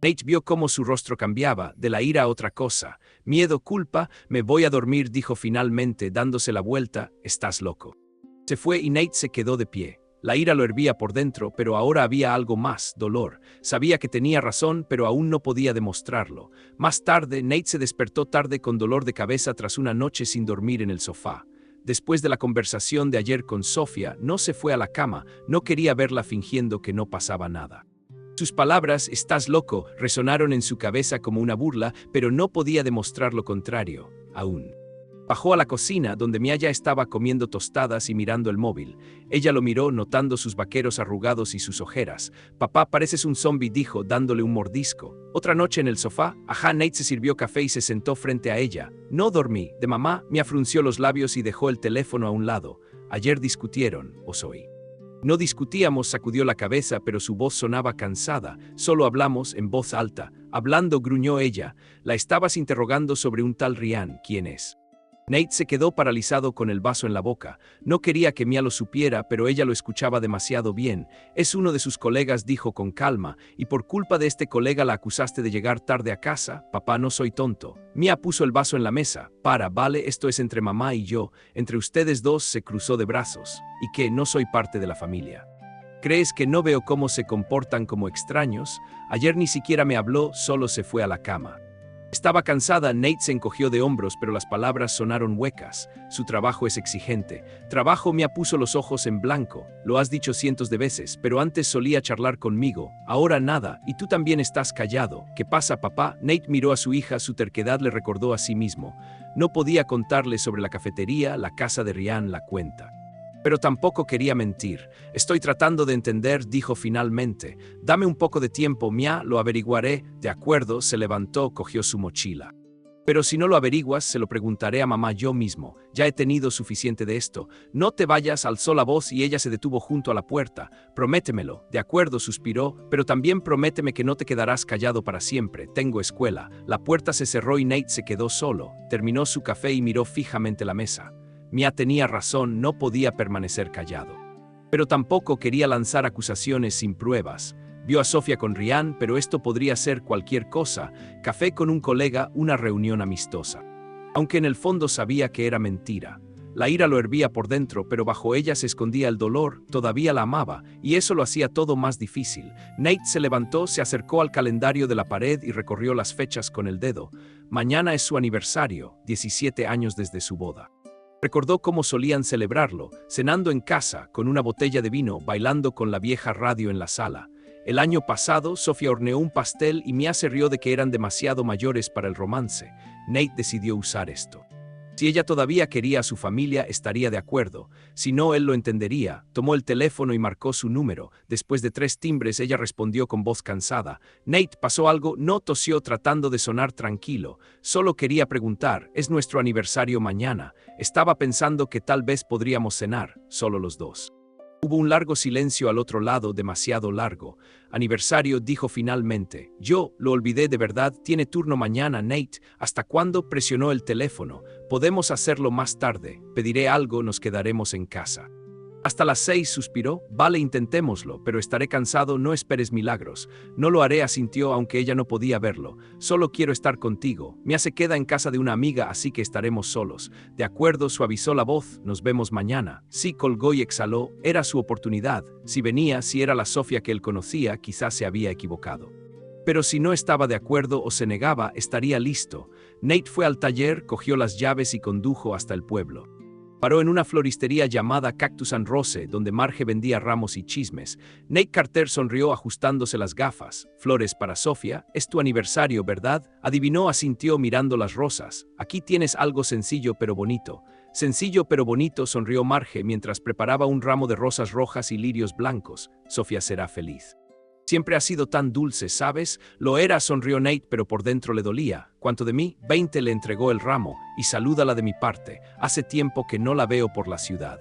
Nate vio cómo su rostro cambiaba, de la ira a otra cosa. «Miedo, culpa, me voy a dormir», dijo finalmente, dándose la vuelta. «Estás loco». Se fue y Nate se quedó de pie. La ira lo hervía por dentro, pero ahora había algo más, dolor. Sabía que tenía razón, pero aún no podía demostrarlo. Más tarde, Nate se despertó tarde con dolor de cabeza tras una noche sin dormir en el sofá. Después de la conversación de ayer con Sofía, no se fue a la cama, no quería verla fingiendo que no pasaba nada. Sus palabras, «estás loco», resonaron en su cabeza como una burla, pero no podía demostrar lo contrario, aún. Bajó a la cocina, donde Mia ya estaba comiendo tostadas y mirando el móvil. Ella lo miró, notando sus vaqueros arrugados y sus ojeras. «Papá, pareces un zombi», dijo, dándole un mordisco. Otra noche en el sofá, ajá, Nate se sirvió café y se sentó frente a ella. «No dormí». «¿De mamá?». Mia frunció los labios y dejó el teléfono a un lado. «Ayer discutieron, ¿os oí?». «No discutíamos», sacudió la cabeza, pero su voz sonaba cansada. «Solo hablamos en voz alta». «Hablando», gruñó ella. «La estabas interrogando sobre un tal Ryan. ¿Quién es?». Nate se quedó paralizado con el vaso en la boca. No quería que Mia lo supiera, pero ella lo escuchaba demasiado bien. «Es uno de sus colegas», dijo con calma, «y por culpa de este colega la acusaste de llegar tarde a casa». «Papá, no soy tonto». Mia puso el vaso en la mesa. «Vale, esto es entre mamá y yo. Entre ustedes dos». Se cruzó de brazos. «¿Y qué? No soy parte de la familia. ¿Crees que no veo cómo se comportan como extraños? Ayer ni siquiera me habló, solo se fue a la cama». Estaba cansada. Nate se encogió de hombros, pero las palabras sonaron huecas. «Su trabajo es exigente». «Trabajo». Mia puso los ojos en blanco. «Lo has dicho cientos de veces, pero antes solía charlar conmigo. Ahora nada, y tú también estás callado». «¿Qué pasa, papá?». Nate miró a su hija, su terquedad le recordó a sí mismo. No podía contarle sobre la cafetería, la casa de Ryan, la cuenta. Pero tampoco quería mentir. «Estoy tratando de entender», dijo finalmente. «Dame un poco de tiempo, Mia, lo averiguaré». «De acuerdo». Se levantó, cogió su mochila. «Pero si no lo averiguas, se lo preguntaré a mamá yo mismo. Ya he tenido suficiente de esto». «No te vayas», alzó la voz y ella se detuvo junto a la puerta. «Prométemelo». «De acuerdo», suspiró, «pero también prométeme que no te quedarás callado para siempre. Tengo escuela». La puerta se cerró y Nate se quedó solo. Terminó su café y miró fijamente la mesa. Mia tenía razón, no podía permanecer callado. Pero tampoco quería lanzar acusaciones sin pruebas. Vio a Sofía con Ryan, pero esto podría ser cualquier cosa. Café con un colega, una reunión amistosa. Aunque en el fondo sabía que era mentira. La ira lo hervía por dentro, pero bajo ella se escondía el dolor. Todavía la amaba, y eso lo hacía todo más difícil. Nate se levantó, se acercó al calendario de la pared y recorrió las fechas con el dedo. Mañana es su aniversario, 17 años desde su boda. Recordó cómo solían celebrarlo, cenando en casa, con una botella de vino, bailando con la vieja radio en la sala. El año pasado, Sofía horneó un pastel y Mia se rió de que eran demasiado mayores para el romance. Nate decidió usar esto. Si ella todavía quería a su familia, estaría de acuerdo. Si no, él lo entendería. Tomó el teléfono y marcó su número. Después de 3 timbres, ella respondió con voz cansada. Nate, ¿pasó algo? No, tosió tratando de sonar tranquilo. Solo quería preguntar, ¿es nuestro aniversario mañana? Estaba pensando que tal vez podríamos cenar, solo los dos. Hubo un largo silencio al otro lado, demasiado largo. Aniversario, dijo finalmente. Yo, lo olvidé de verdad, tiene turno mañana, Nate. ¿Hasta cuándo? Presionó el teléfono. Podemos hacerlo más tarde. Pediré algo, nos quedaremos en casa. Hasta las 6, suspiró. Vale, intentémoslo, pero estaré cansado, no esperes milagros. No lo haré, asintió, aunque ella no podía verlo. Solo quiero estar contigo. Mia se queda en casa de una amiga, así que estaremos solos. De acuerdo, suavizó la voz. Nos vemos mañana. Sí, colgó y exhaló. Era su oportunidad. Si venía, si era la Sofía que él conocía, quizás se había equivocado. Pero si no estaba de acuerdo o se negaba, estaría listo. Nate fue al taller, cogió las llaves y condujo hasta el pueblo. Paró en una floristería llamada Cactus and Rose, donde Marge vendía ramos y chismes. Nate Carter sonrió ajustándose las gafas. Flores para Sofía, es tu aniversario, ¿verdad? Adivinó, asintió mirando las rosas. Aquí tienes algo sencillo pero bonito. Sencillo pero bonito, sonrió Marge mientras preparaba un ramo de rosas rojas y lirios blancos. Sofía será feliz. Siempre ha sido tan dulce, ¿sabes? Lo era, sonrió Nate, pero por dentro le dolía. ¿Cuánto de mí? 20, le entregó el ramo. Y salúdala de mi parte. Hace tiempo que no la veo por la ciudad.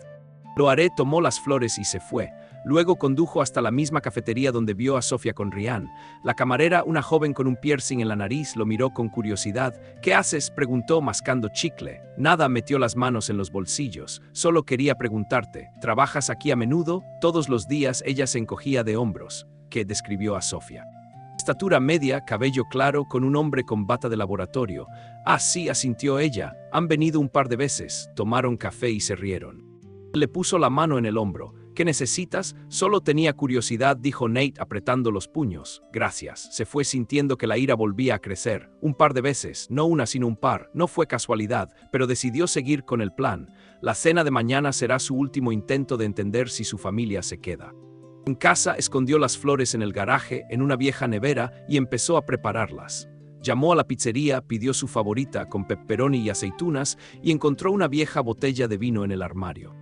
Lo haré, tomó las flores y se fue. Luego condujo hasta la misma cafetería donde vio a Sofía con Ryan. La camarera, una joven con un piercing en la nariz, lo miró con curiosidad. ¿Qué haces?, preguntó mascando chicle. Nada, metió las manos en los bolsillos. Solo quería preguntarte, ¿trabajas aquí a menudo? Todos los días. Ella se encogía de hombros. Que describió a Sofía. Estatura media, cabello claro, con un hombre con bata de laboratorio. Ah, sí, asintió ella. Han venido un par de veces, tomaron café y se rieron. Le puso la mano en el hombro. ¿Qué necesitas? Solo tenía curiosidad, dijo Nate apretando los puños. Gracias. Se fue sintiendo que la ira volvía a crecer. Un par de veces, no una sino un par. No fue casualidad, pero decidió seguir con el plan. La cena de mañana será su último intento de entender si su familia se queda. En casa, escondió las flores en el garaje, en una vieja nevera, y empezó a prepararlas. Llamó a la pizzería, pidió su favorita con pepperoni y aceitunas, y encontró una vieja botella de vino en el armario.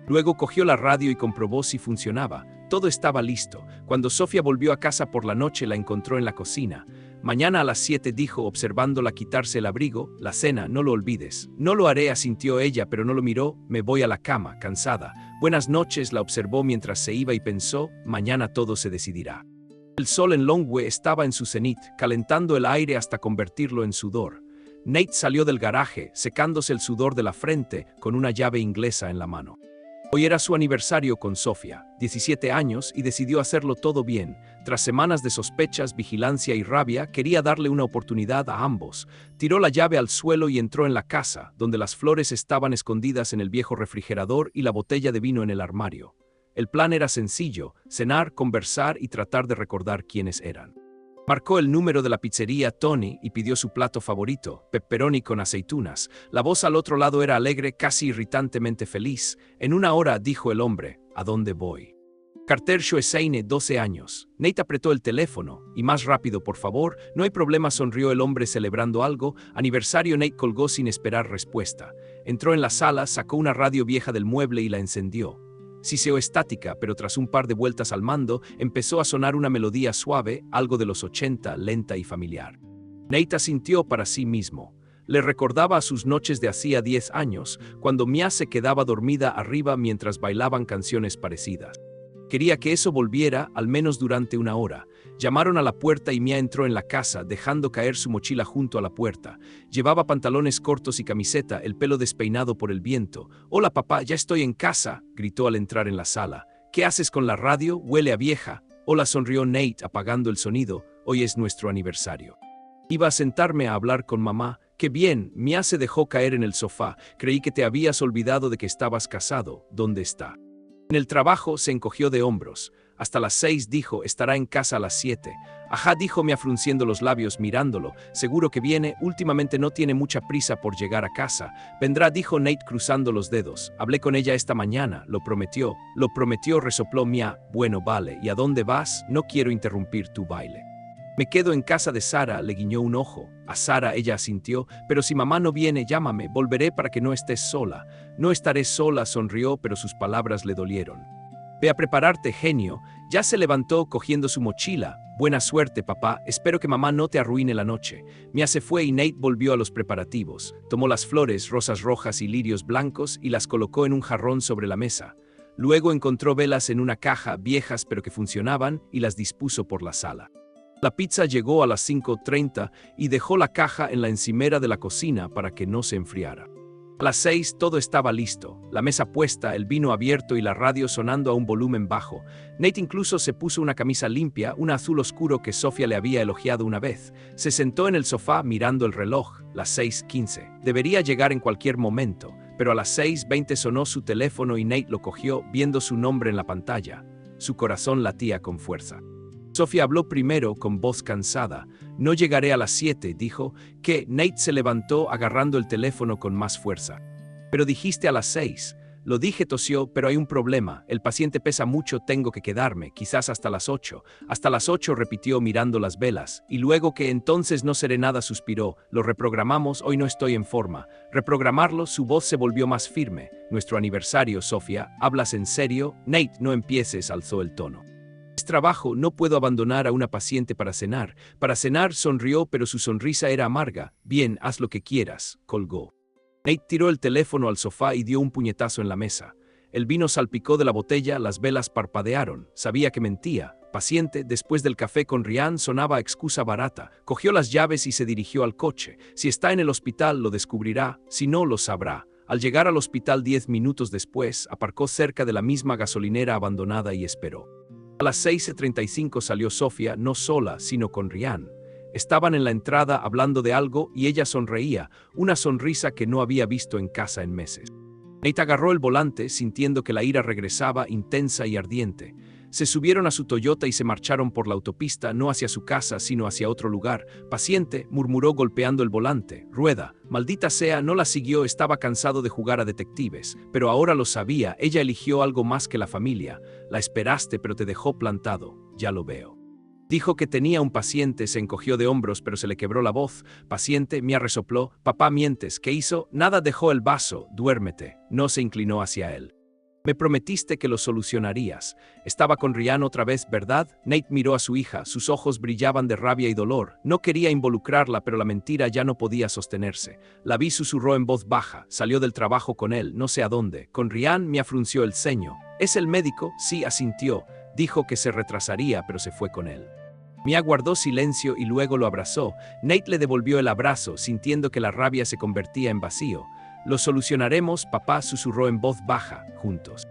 Luego cogió la radio y comprobó si funcionaba. Todo estaba listo. Cuando Sofía volvió a casa por la noche, la encontró en la cocina. Mañana a las 7, dijo, observándola quitarse el abrigo. La cena, no lo olvides. No lo haré, asintió ella, pero no lo miró. Me voy a la cama, cansada. Buenas noches, la observó mientras se iba y pensó, mañana todo se decidirá. El sol en Longwe estaba en su cenit, calentando el aire hasta convertirlo en sudor. Nate salió del garaje, secándose el sudor de la frente, con una llave inglesa en la mano. Hoy era su aniversario con Sofía, 17 años, y decidió hacerlo todo bien. Tras semanas de sospechas, vigilancia y rabia, quería darle una oportunidad a ambos. Tiró la llave al suelo y entró en la casa, donde las flores estaban escondidas en el viejo refrigerador y la botella de vino en el armario. El plan era sencillo: cenar, conversar y tratar de recordar quiénes eran. Marcó el número de la pizzería Tony y pidió su plato favorito, pepperoni con aceitunas. La voz al otro lado era alegre, casi irritantemente feliz. En 1 hora, dijo el hombre. ¿A dónde voy? Carter Shoeseine, 12 años. Nate apretó el teléfono. Y más rápido, por favor. No hay problema, sonrió el hombre celebrando algo. Aniversario. Nate colgó sin esperar respuesta. Entró en la sala, sacó una radio vieja del mueble y la encendió. Siseó estática, pero tras un par de vueltas al mando, empezó a sonar una melodía suave, algo de los 80, lenta y familiar. Nate asintió para sí mismo. Le recordaba a sus noches de hacía 10 años, cuando Mia se quedaba dormida arriba mientras bailaban canciones parecidas. Quería que eso volviera, al menos durante 1 hora. Llamaron a la puerta y Mia entró en la casa, dejando caer su mochila junto a la puerta. Llevaba pantalones cortos y camiseta, el pelo despeinado por el viento. «Hola papá, ya estoy en casa», gritó al entrar en la sala. «¿Qué haces con la radio? Huele a vieja». «Hola», sonrió Nate, apagando el sonido. «Hoy es nuestro aniversario. Iba a sentarme a hablar con mamá». «Qué bien». Mia se dejó caer en el sofá. «Creí que te habías olvidado de que estabas casado. ¿Dónde está?» En el trabajo, se encogió de hombros. «Hasta las 6, dijo, estará en casa a las 7. «Ajá», dijo Mia frunciendo los labios mirándolo. «Seguro que viene, últimamente no tiene mucha prisa por llegar a casa». «Vendrá», dijo Nate cruzando los dedos. «Hablé con ella esta mañana, lo prometió». «Lo prometió», resopló Mia. «Bueno, vale, ¿y a dónde vas? No quiero interrumpir tu baile». Me quedo en casa de Sara, le guiñó un ojo. A Sara ella asintió, pero si mamá no viene, llámame, volveré para que no estés sola. No estaré sola, sonrió, pero sus palabras le dolieron. Ve a prepararte, genio. Ya se levantó cogiendo su mochila. Buena suerte, papá. Espero que mamá no te arruine la noche. Mia se fue y Nate volvió a los preparativos. Tomó las flores, rosas rojas y lirios blancos y las colocó en un jarrón sobre la mesa. Luego encontró velas en una caja, viejas pero que funcionaban, y las dispuso por la sala. La pizza llegó a las 5:30 y dejó la caja en la encimera de la cocina para que no se enfriara. A las 6 todo estaba listo, la mesa puesta, el vino abierto y la radio sonando a un volumen bajo. Nate incluso se puso una camisa limpia, un azul oscuro que Sofía le había elogiado una vez. Se sentó en el sofá mirando el reloj, las 6:15. Debería llegar en cualquier momento, pero a las 6:20 sonó su teléfono y Nate lo cogió, viendo su nombre en la pantalla. Su corazón latía con fuerza. Sofía habló primero con voz cansada. No llegaré a las 7, dijo, que Nate se levantó agarrando el teléfono con más fuerza. Pero dijiste a las 6. Lo dije, tosió, pero hay un problema. El paciente pesa mucho, tengo que quedarme, quizás hasta las 8. Hasta las 8, repitió mirando las velas. Y luego que entonces no seré nada, suspiró. Lo reprogramamos, hoy no estoy en forma. Reprogramarlo, su voz se volvió más firme. Nuestro aniversario, Sofía, ¿hablas en serio? Nate, no empieces, alzó el tono. Es trabajo, no puedo abandonar a una paciente para cenar. Para cenar, sonrió, pero su sonrisa era amarga. Bien, haz lo que quieras, colgó. Nate tiró el teléfono al sofá y dio un puñetazo en la mesa. El vino salpicó de la botella, las velas parpadearon. Sabía que mentía. Paciente, después del café con Ryan sonaba excusa barata. Cogió las llaves y se dirigió al coche. Si está en el hospital, lo descubrirá. Si no, lo sabrá. Al llegar al hospital 10 minutos después, aparcó cerca de la misma gasolinera abandonada y esperó. A las 6:35 salió Sofía, no sola, sino con Ryan. Estaban en la entrada hablando de algo y ella sonreía, una sonrisa que no había visto en casa en meses. Nate agarró el volante, sintiendo que la ira regresaba, intensa y ardiente. Se subieron a su Toyota y se marcharon por la autopista, no hacia su casa, sino hacia otro lugar. Paciente, murmuró golpeando el volante. Rueda, maldita sea, no la siguió, estaba cansado de jugar a detectives. Pero ahora lo sabía, ella eligió algo más que la familia. La esperaste, pero te dejó plantado. Ya lo veo. Dijo que tenía un paciente, se encogió de hombros, pero se le quebró la voz. Paciente, Mia resopló. Papá, mientes. ¿Qué hizo? Nada, dejó el vaso. Duérmete. No se inclinó hacia él. Me prometiste que lo solucionarías. Estaba con Ryan otra vez, ¿verdad? Nate miró a su hija, sus ojos brillaban de rabia y dolor. No quería involucrarla, pero la mentira ya no podía sostenerse. La vi, susurró en voz baja. Salió del trabajo con él, no sé a dónde. Con Ryan, Mia frunció el ceño. ¿Es el médico? Sí, asintió. Dijo que se retrasaría, pero se fue con él. Mia guardó silencio y luego lo abrazó. Nate le devolvió el abrazo, sintiendo que la rabia se convertía en vacío. Lo solucionaremos, papá, susurró en voz baja, juntos.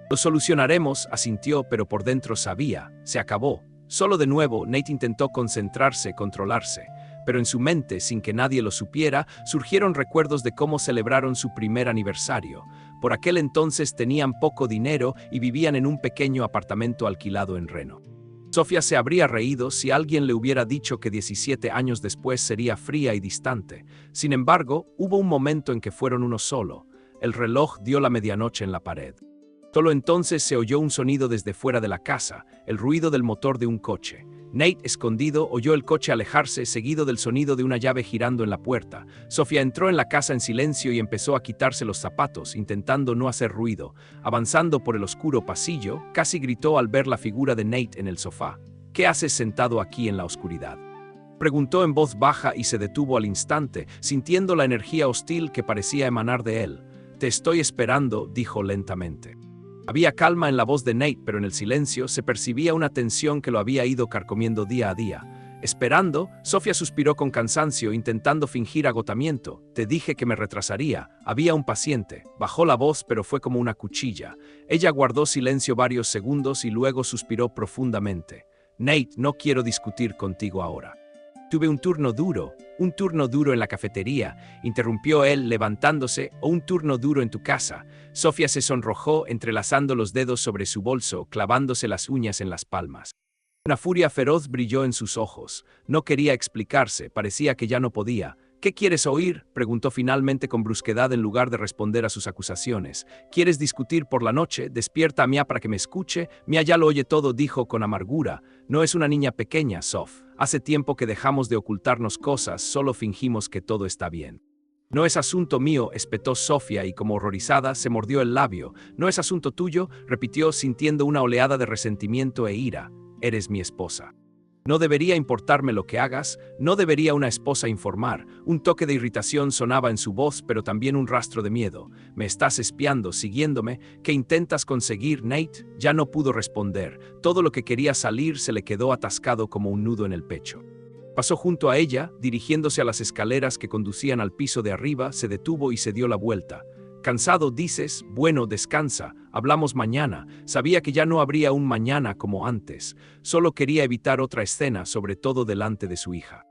Lo solucionaremos, asintió, pero por dentro sabía, se acabó. Solo de nuevo, Nate intentó concentrarse, controlarse. Pero en su mente, sin que nadie lo supiera, surgieron recuerdos de cómo celebraron su primer aniversario. Por aquel entonces tenían poco dinero y vivían en un pequeño apartamento alquilado en Reno. Sofía se habría reído si alguien le hubiera dicho que 17 años después sería fría y distante. Sin embargo, hubo un momento en que fueron uno solo. El reloj dio la medianoche en la pared. Solo entonces se oyó un sonido desde fuera de la casa, el ruido del motor de un coche. Nate, escondido, oyó el coche alejarse, seguido del sonido de una llave girando en la puerta. Sofía entró en la casa en silencio y empezó a quitarse los zapatos, intentando no hacer ruido. Avanzando por el oscuro pasillo, casi gritó al ver la figura de Nate en el sofá. ¿Qué haces sentado aquí en la oscuridad?, preguntó en voz baja y se detuvo al instante, sintiendo la energía hostil que parecía emanar de él. Te estoy esperando, dijo lentamente. Había calma en la voz de Nate, pero en el silencio se percibía una tensión que lo había ido carcomiendo día a día. Esperando, Sofía suspiró con cansancio, intentando fingir agotamiento. Te dije que me retrasaría. Había un paciente. Bajó la voz, pero fue como una cuchilla. Ella guardó silencio varios segundos y luego suspiró profundamente. Nate, no quiero discutir contigo ahora. Tuve un turno duro en la cafetería, interrumpió él levantándose, o un turno duro en tu casa. Sofía se sonrojó, entrelazando los dedos sobre su bolso, clavándose las uñas en las palmas. Una furia feroz brilló en sus ojos. No quería explicarse, parecía que ya no podía. ¿Qué quieres oír?, preguntó finalmente con brusquedad en lugar de responder a sus acusaciones. ¿Quieres discutir por la noche? Despierta a Mia para que me escuche. Mia ya lo oye todo, dijo con amargura. No es una niña pequeña, Sof. Hace tiempo que dejamos de ocultarnos cosas, solo fingimos que todo está bien. No es asunto mío, espetó Sofía y como horrorizada se mordió el labio. No es asunto tuyo, repitió sintiendo una oleada de resentimiento e ira. Eres mi esposa. No debería importarme lo que hagas, no debería una esposa informar. Un toque de irritación sonaba en su voz, pero también un rastro de miedo. ¿Me estás espiando, siguiéndome? ¿Qué intentas conseguir, Nate? Ya no pudo responder. Todo lo que quería salir se le quedó atascado como un nudo en el pecho. Pasó junto a ella, dirigiéndose a las escaleras que conducían al piso de arriba, se detuvo y se dio la vuelta. ¿Cansado, dices? Bueno, descansa. Hablamos mañana. Sabía que ya no habría un mañana como antes. Solo quería evitar otra escena, sobre todo delante de su hija.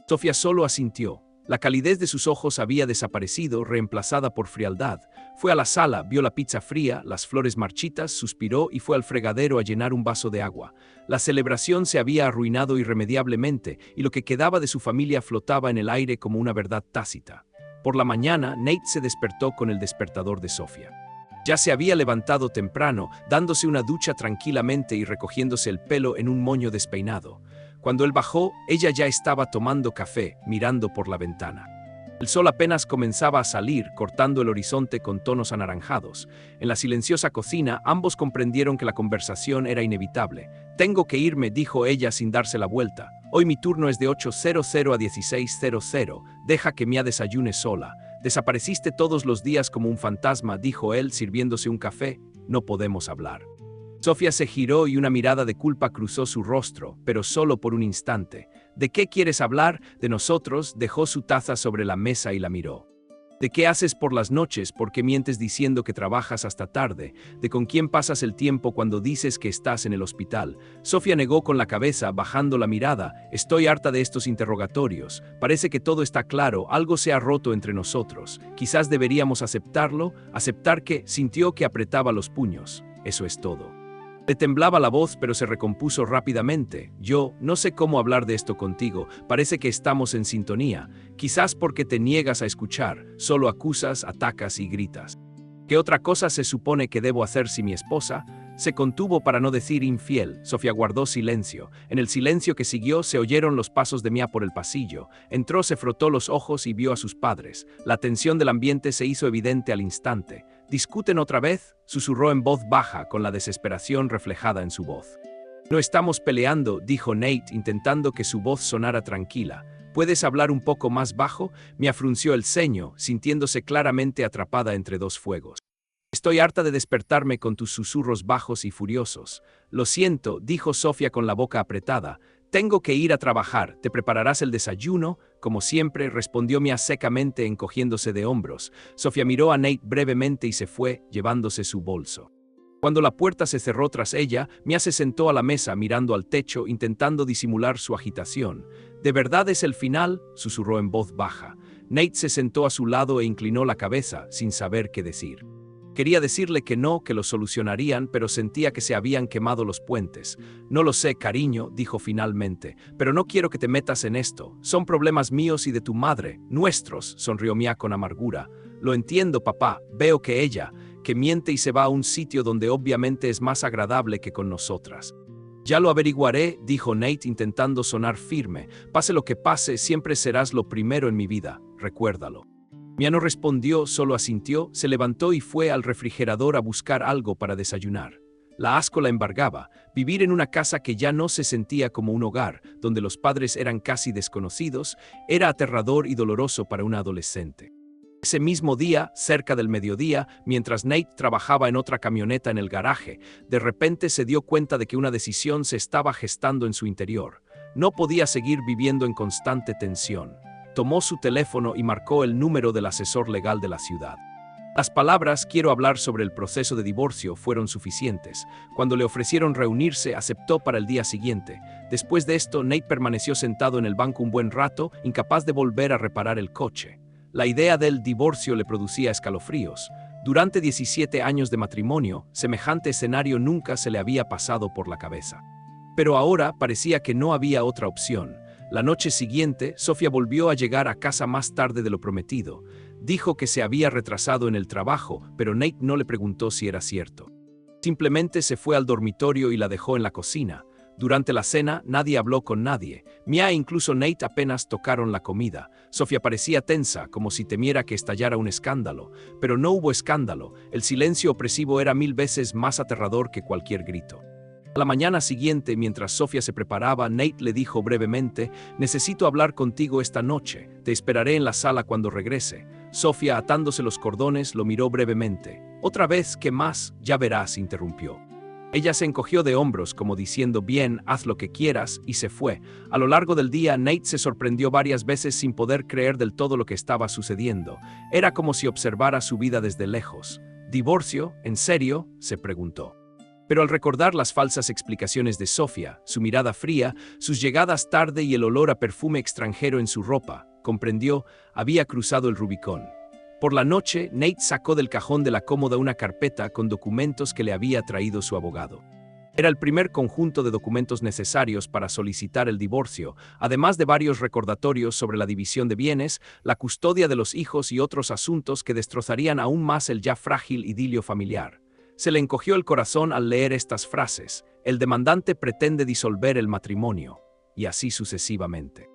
Sofía solo asintió. La calidez de sus ojos había desaparecido, reemplazada por frialdad. Fue a la sala, vio la pizza fría, las flores marchitas, suspiró y fue al fregadero a llenar un vaso de agua. La celebración se había arruinado irremediablemente y lo que quedaba de su familia flotaba en el aire como una verdad tácita. Por la mañana, Nate se despertó con el despertador de Sofía. Ya se había levantado temprano, dándose una ducha tranquilamente y recogiéndose el pelo en un moño despeinado. Cuando él bajó, ella ya estaba tomando café, mirando por la ventana. El sol apenas comenzaba a salir, cortando el horizonte con tonos anaranjados. En la silenciosa cocina, ambos comprendieron que la conversación era inevitable. «Tengo que irme», dijo ella sin darse la vuelta. «Hoy mi turno es de 8:00 a 16:00. Deja que Mia desayune sola. Desapareciste todos los días como un fantasma», dijo él sirviéndose un café. «No podemos hablar». Sofía se giró y una mirada de culpa cruzó su rostro, pero solo por un instante. «¿De qué quieres hablar? De nosotros», dejó su taza sobre la mesa y la miró. «¿De qué haces por las noches? ¿Por qué mientes diciendo que trabajas hasta tarde? ¿De con quién pasas el tiempo cuando dices que estás en el hospital?» Sofía negó con la cabeza, bajando la mirada. «Estoy harta de estos interrogatorios. Parece que todo está claro, algo se ha roto entre nosotros. Quizás deberíamos aceptarlo, aceptar que…» Sintió que apretaba los puños. «Eso es todo». Le temblaba la voz, pero se recompuso rápidamente. «Yo no sé cómo hablar de esto contigo. Parece que estamos en sintonía. Quizás porque te niegas a escuchar. Solo acusas, atacas y gritas. ¿Qué otra cosa se supone que debo hacer si mi esposa…?» Se contuvo para no decir infiel. Sofía guardó silencio. En el silencio que siguió se oyeron los pasos de Mia por el pasillo. Entró, se frotó los ojos y vio a sus padres. La tensión del ambiente se hizo evidente al instante. «¿Discuten otra vez?», susurró en voz baja, con la desesperación reflejada en su voz. «No estamos peleando», dijo Nate, intentando que su voz sonara tranquila. «¿Puedes hablar un poco más bajo?». Mia frunció el ceño, sintiéndose claramente atrapada entre dos fuegos. «Estoy harta de despertarme con tus susurros bajos y furiosos». «Lo siento», dijo Sofía con la boca apretada. «Tengo que ir a trabajar. ¿Te prepararás el desayuno?». «Como siempre», respondió Mia secamente, encogiéndose de hombros. Sofía miró a Nate brevemente y se fue, llevándose su bolso. Cuando la puerta se cerró tras ella, Mia se sentó a la mesa mirando al techo, intentando disimular su agitación. «¿De verdad es el final?», susurró en voz baja. Nate se sentó a su lado e inclinó la cabeza, sin saber qué decir. Quería decirle que no, que lo solucionarían, pero sentía que se habían quemado los puentes. «No lo sé, cariño», dijo finalmente, «pero no quiero que te metas en esto. Son problemas míos y de tu madre, nuestros», sonrió Mia con amargura. «Lo entiendo, papá. Veo que ella, que miente y se va a un sitio donde obviamente es más agradable que con nosotras». «Ya lo averiguaré», dijo Nate intentando sonar firme. «Pase lo que pase, siempre serás lo primero en mi vida. Recuérdalo». Mia no respondió, solo asintió, se levantó y fue al refrigerador a buscar algo para desayunar. La asco la embargaba. Vivir en una casa que ya no se sentía como un hogar, donde los padres eran casi desconocidos, era aterrador y doloroso para una adolescente. Ese mismo día, cerca del mediodía, mientras Nate trabajaba en otra camioneta en el garaje, de repente se dio cuenta de que una decisión se estaba gestando en su interior. No podía seguir viviendo en constante tensión. Tomó su teléfono y marcó el número del asesor legal de la ciudad. Las palabras «quiero hablar sobre el proceso de divorcio» fueron suficientes. Cuando le ofrecieron reunirse, aceptó para el día siguiente. Después de esto, Nate permaneció sentado en el banco un buen rato, incapaz de volver a reparar el coche. La idea del divorcio le producía escalofríos. Durante 17 años de matrimonio, semejante escenario nunca se le había pasado por la cabeza. Pero ahora parecía que no había otra opción. La noche siguiente, Sofía volvió a llegar a casa más tarde de lo prometido. Dijo que se había retrasado en el trabajo, pero Nate no le preguntó si era cierto. Simplemente se fue al dormitorio y la dejó en la cocina. Durante la cena, nadie habló con nadie. Mia e incluso Nate apenas tocaron la comida. Sofía parecía tensa, como si temiera que estallara un escándalo. Pero no hubo escándalo. El silencio opresivo era 1000 veces más aterrador que cualquier grito. A la mañana siguiente, mientras Sofía se preparaba, Nate le dijo brevemente: «Necesito hablar contigo esta noche. Te esperaré en la sala cuando regrese». Sofía, atándose los cordones, lo miró brevemente. «¿Otra vez? ¿Qué más?» «Ya verás», interrumpió. Ella se encogió de hombros, como diciendo: «Bien, haz lo que quieras», y se fue. A lo largo del día, Nate se sorprendió varias veces sin poder creer del todo lo que estaba sucediendo. Era como si observara su vida desde lejos. «¿Divorcio? ¿En serio?», se preguntó. Pero al recordar las falsas explicaciones de Sofía, su mirada fría, sus llegadas tarde y el olor a perfume extranjero en su ropa, comprendió: había cruzado el Rubicón. Por la noche, Nate sacó del cajón de la cómoda una carpeta con documentos que le había traído su abogado. Era el primer conjunto de documentos necesarios para solicitar el divorcio, además de varios recordatorios sobre la división de bienes, la custodia de los hijos y otros asuntos que destrozarían aún más el ya frágil idilio familiar. Se le encogió el corazón al leer estas frases: «El demandante pretende disolver el matrimonio», y así sucesivamente.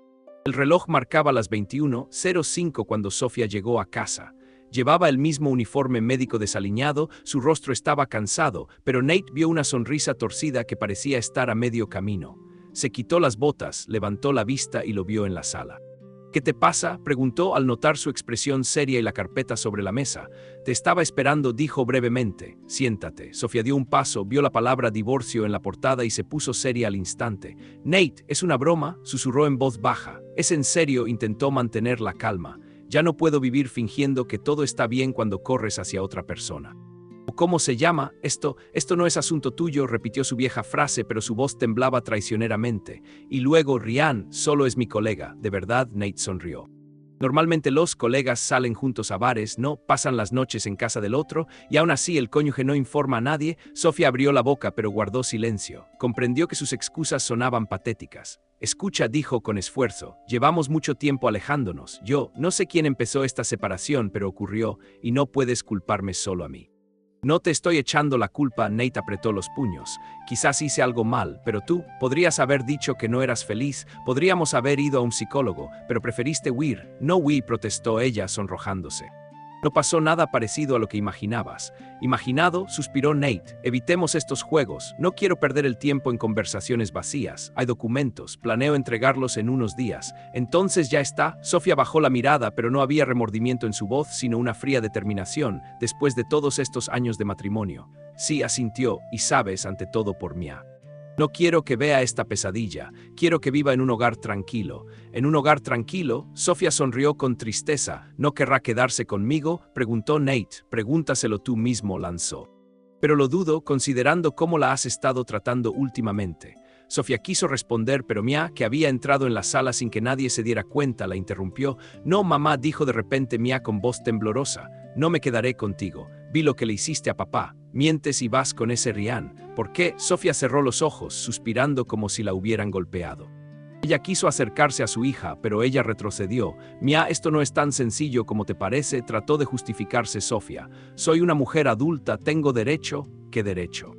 El reloj marcaba las 21:05 cuando Sofía llegó a casa. Llevaba el mismo uniforme médico desaliñado, su rostro estaba cansado, pero Nate vio una sonrisa torcida que parecía estar a medio camino. Se quitó las botas, levantó la vista y lo vio en la sala. «¿Qué te pasa?», preguntó al notar su expresión seria y la carpeta sobre la mesa. «Te estaba esperando», dijo brevemente. «Siéntate». Sofía dio un paso, vio la palabra divorcio en la portada y se puso seria al instante. «Nate, ¿es una broma?», susurró en voz baja. «¿Es en serio?», intentó mantener la calma. «Ya no puedo vivir fingiendo que todo está bien cuando corres hacia otra persona». «¿Cómo se llama? Esto no es asunto tuyo», repitió su vieja frase, pero su voz temblaba traicioneramente. Y luego: «Ryan, solo es mi colega». «¿De verdad?», Nate sonrió. «Normalmente los colegas salen juntos a bares, no pasan las noches en casa del otro, y aún así el cónyuge no informa a nadie». Sofía abrió la boca, pero guardó silencio. Comprendió que sus excusas sonaban patéticas. «Escucha», dijo con esfuerzo, «llevamos mucho tiempo alejándonos. Yo no sé quién empezó esta separación, pero ocurrió, y no puedes culparme solo a mí». «No te estoy echando la culpa», Nate apretó los puños. «Quizás hice algo mal, pero tú podrías haber dicho que no eras feliz, podríamos haber ido a un psicólogo, pero preferiste huir». «No huí», protestó ella, sonrojándose. «No pasó nada parecido a lo que imaginabas». «Imaginado», suspiró Nate. «Evitemos estos juegos. No quiero perder el tiempo en conversaciones vacías. Hay documentos, planeo entregarlos en unos días». «Entonces ya está». Sofía bajó la mirada, pero no había remordimiento en su voz, sino una fría determinación, después de todos estos años de matrimonio. «Sí», asintió, «y sabes, ante todo por Mia. No quiero que vea esta pesadilla, quiero que viva en un hogar tranquilo». «¿En un hogar tranquilo?». Sofía sonrió con tristeza. «¿No querrá quedarse conmigo?», preguntó Nate. «Pregúntaselo tú mismo», lanzó. «Pero lo dudo, considerando cómo la has estado tratando últimamente». Sofía quiso responder, pero Mia, que había entrado en la sala sin que nadie se diera cuenta, la interrumpió. «No, mamá», dijo de repente Mia con voz temblorosa. «No me quedaré contigo. Vi lo que le hiciste a papá. Mientes y vas con ese Ryan». «¿Por qué?». Sofía cerró los ojos, suspirando como si la hubieran golpeado. Ella quiso acercarse a su hija, pero ella retrocedió. «Mia, esto no es tan sencillo como te parece», trató de justificarse Sofía. «Soy una mujer adulta, tengo derecho». «¿Qué derecho?».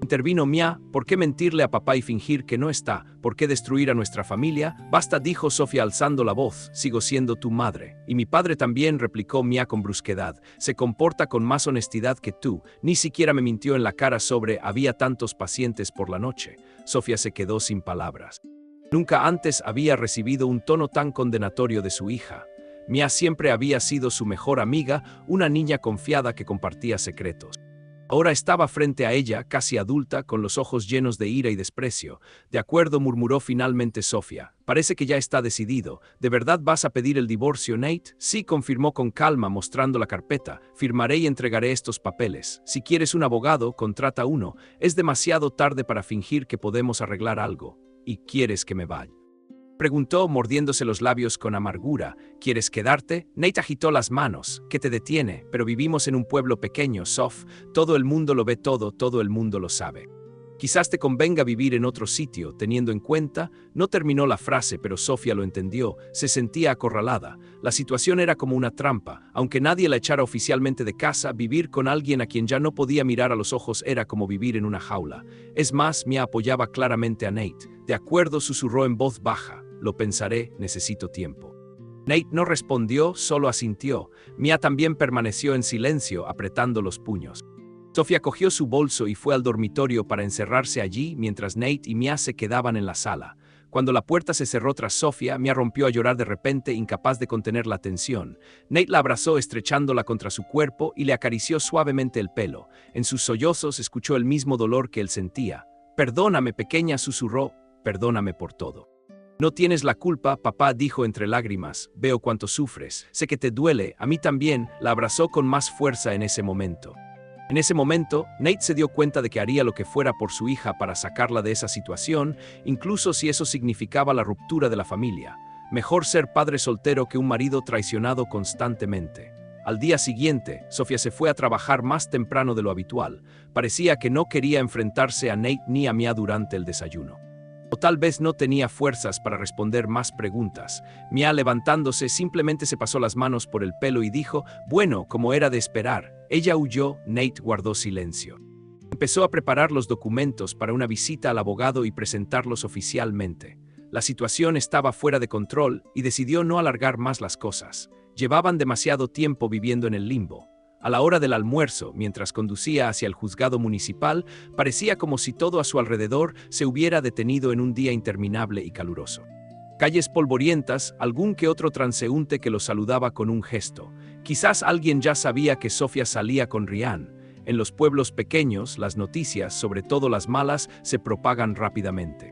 Intervino Mia. «¿Por qué mentirle a papá y fingir que no está? ¿Por qué destruir a nuestra familia?». «Basta», dijo Sofía alzando la voz. «Sigo siendo tu madre». «Y mi padre también», replicó Mia con brusquedad. «Se comporta con más honestidad que tú. Ni siquiera me mintió en la cara sobre había tantos pacientes por la noche». Sofía se quedó sin palabras. Nunca antes había recibido un tono tan condenatorio de su hija. Mia siempre había sido su mejor amiga, una niña confiada que compartía secretos. Ahora estaba frente a ella, casi adulta, con los ojos llenos de ira y desprecio. «De acuerdo», murmuró finalmente Sofía. «Parece que ya está decidido. ¿De verdad vas a pedir el divorcio, Nate?». «Sí», confirmó con calma, mostrando la carpeta. «Firmaré y entregaré estos papeles. Si quieres un abogado, contrata uno. Es demasiado tarde para fingir que podemos arreglar algo». «¿Y quieres que me vaya?», preguntó, mordiéndose los labios con amargura. «¿Quieres quedarte?». Nate agitó las manos. «¿Qué te detiene?». «Pero vivimos en un pueblo pequeño, Sof. Todo el mundo lo ve todo el mundo lo sabe». Quizás te convenga vivir en otro sitio, teniendo en cuenta, no terminó la frase, pero Sofía lo entendió, se sentía acorralada. La situación era como una trampa, aunque nadie la echara oficialmente de casa, vivir con alguien a quien ya no podía mirar a los ojos era como vivir en una jaula. Es más, Mia apoyaba claramente a Nate. De acuerdo, susurró en voz baja, lo pensaré, necesito tiempo. Nate no respondió, solo asintió. Mia también permaneció en silencio, apretando los puños. Sofía cogió su bolso y fue al dormitorio para encerrarse allí mientras Nate y Mia se quedaban en la sala. Cuando la puerta se cerró tras Sofía, Mia rompió a llorar de repente, incapaz de contener la tensión. Nate la abrazó estrechándola contra su cuerpo y le acarició suavemente el pelo. En sus sollozos escuchó el mismo dolor que él sentía. «Perdóname, pequeña», susurró, «perdóname por todo». «No tienes la culpa», papá dijo entre lágrimas. «Veo cuánto sufres. Sé que te duele, a mí también». La abrazó con más fuerza en ese momento. En ese momento, Nate se dio cuenta de que haría lo que fuera por su hija para sacarla de esa situación, incluso si eso significaba la ruptura de la familia. Mejor ser padre soltero que un marido traicionado constantemente. Al día siguiente, Sofía se fue a trabajar más temprano de lo habitual. Parecía que no quería enfrentarse a Nate ni a Mia durante el desayuno. O tal vez no tenía fuerzas para responder más preguntas. Mia, levantándose, simplemente se pasó las manos por el pelo y dijo, «Bueno, como era de esperar». Ella huyó, Nate guardó silencio. Empezó a preparar los documentos para una visita al abogado y presentarlos oficialmente. La situación estaba fuera de control y decidió no alargar más las cosas. Llevaban demasiado tiempo viviendo en el limbo. A la hora del almuerzo, mientras conducía hacia el juzgado municipal, parecía como si todo a su alrededor se hubiera detenido en un día interminable y caluroso. Calles polvorientas, algún que otro transeúnte que lo saludaba con un gesto. Quizás alguien ya sabía que Sofía salía con Ryan. En los pueblos pequeños, las noticias, sobre todo las malas, se propagan rápidamente.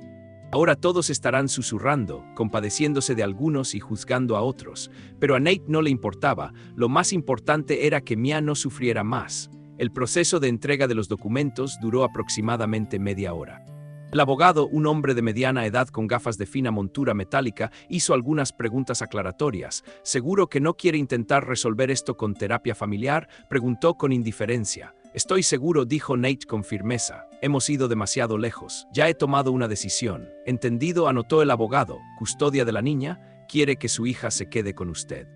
Ahora todos estarán susurrando, compadeciéndose de algunos y juzgando a otros, pero a Nate no le importaba. Lo más importante era que Mia no sufriera más. El proceso de entrega de los documentos duró aproximadamente media hora. El abogado, un hombre de mediana edad con gafas de fina montura metálica, hizo algunas preguntas aclaratorias. «¿Seguro que no quiere intentar resolver esto con terapia familiar?», preguntó con indiferencia. «Estoy seguro», dijo Nate con firmeza. «Hemos ido demasiado lejos. Ya he tomado una decisión». «Entendido», anotó el abogado. «Custodia de la niña. Quiere que su hija se quede con usted».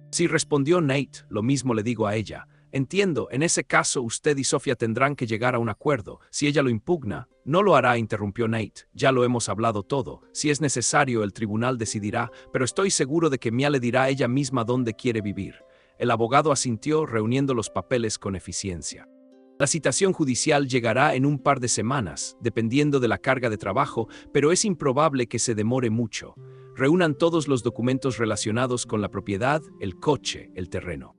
«Sí», respondió Nate. «Lo mismo le digo a ella». «Entiendo, en ese caso usted y Sofía tendrán que llegar a un acuerdo. Si ella lo impugna». «No lo hará», interrumpió Nate. «Ya lo hemos hablado todo. Si es necesario, el tribunal decidirá, pero estoy seguro de que Mia le dirá a ella misma dónde quiere vivir». El abogado asintió, reuniendo los papeles con eficiencia. La citación judicial llegará en un par de semanas, dependiendo de la carga de trabajo, pero es improbable que se demore mucho. Reúnan todos los documentos relacionados con la propiedad, el coche, el terreno.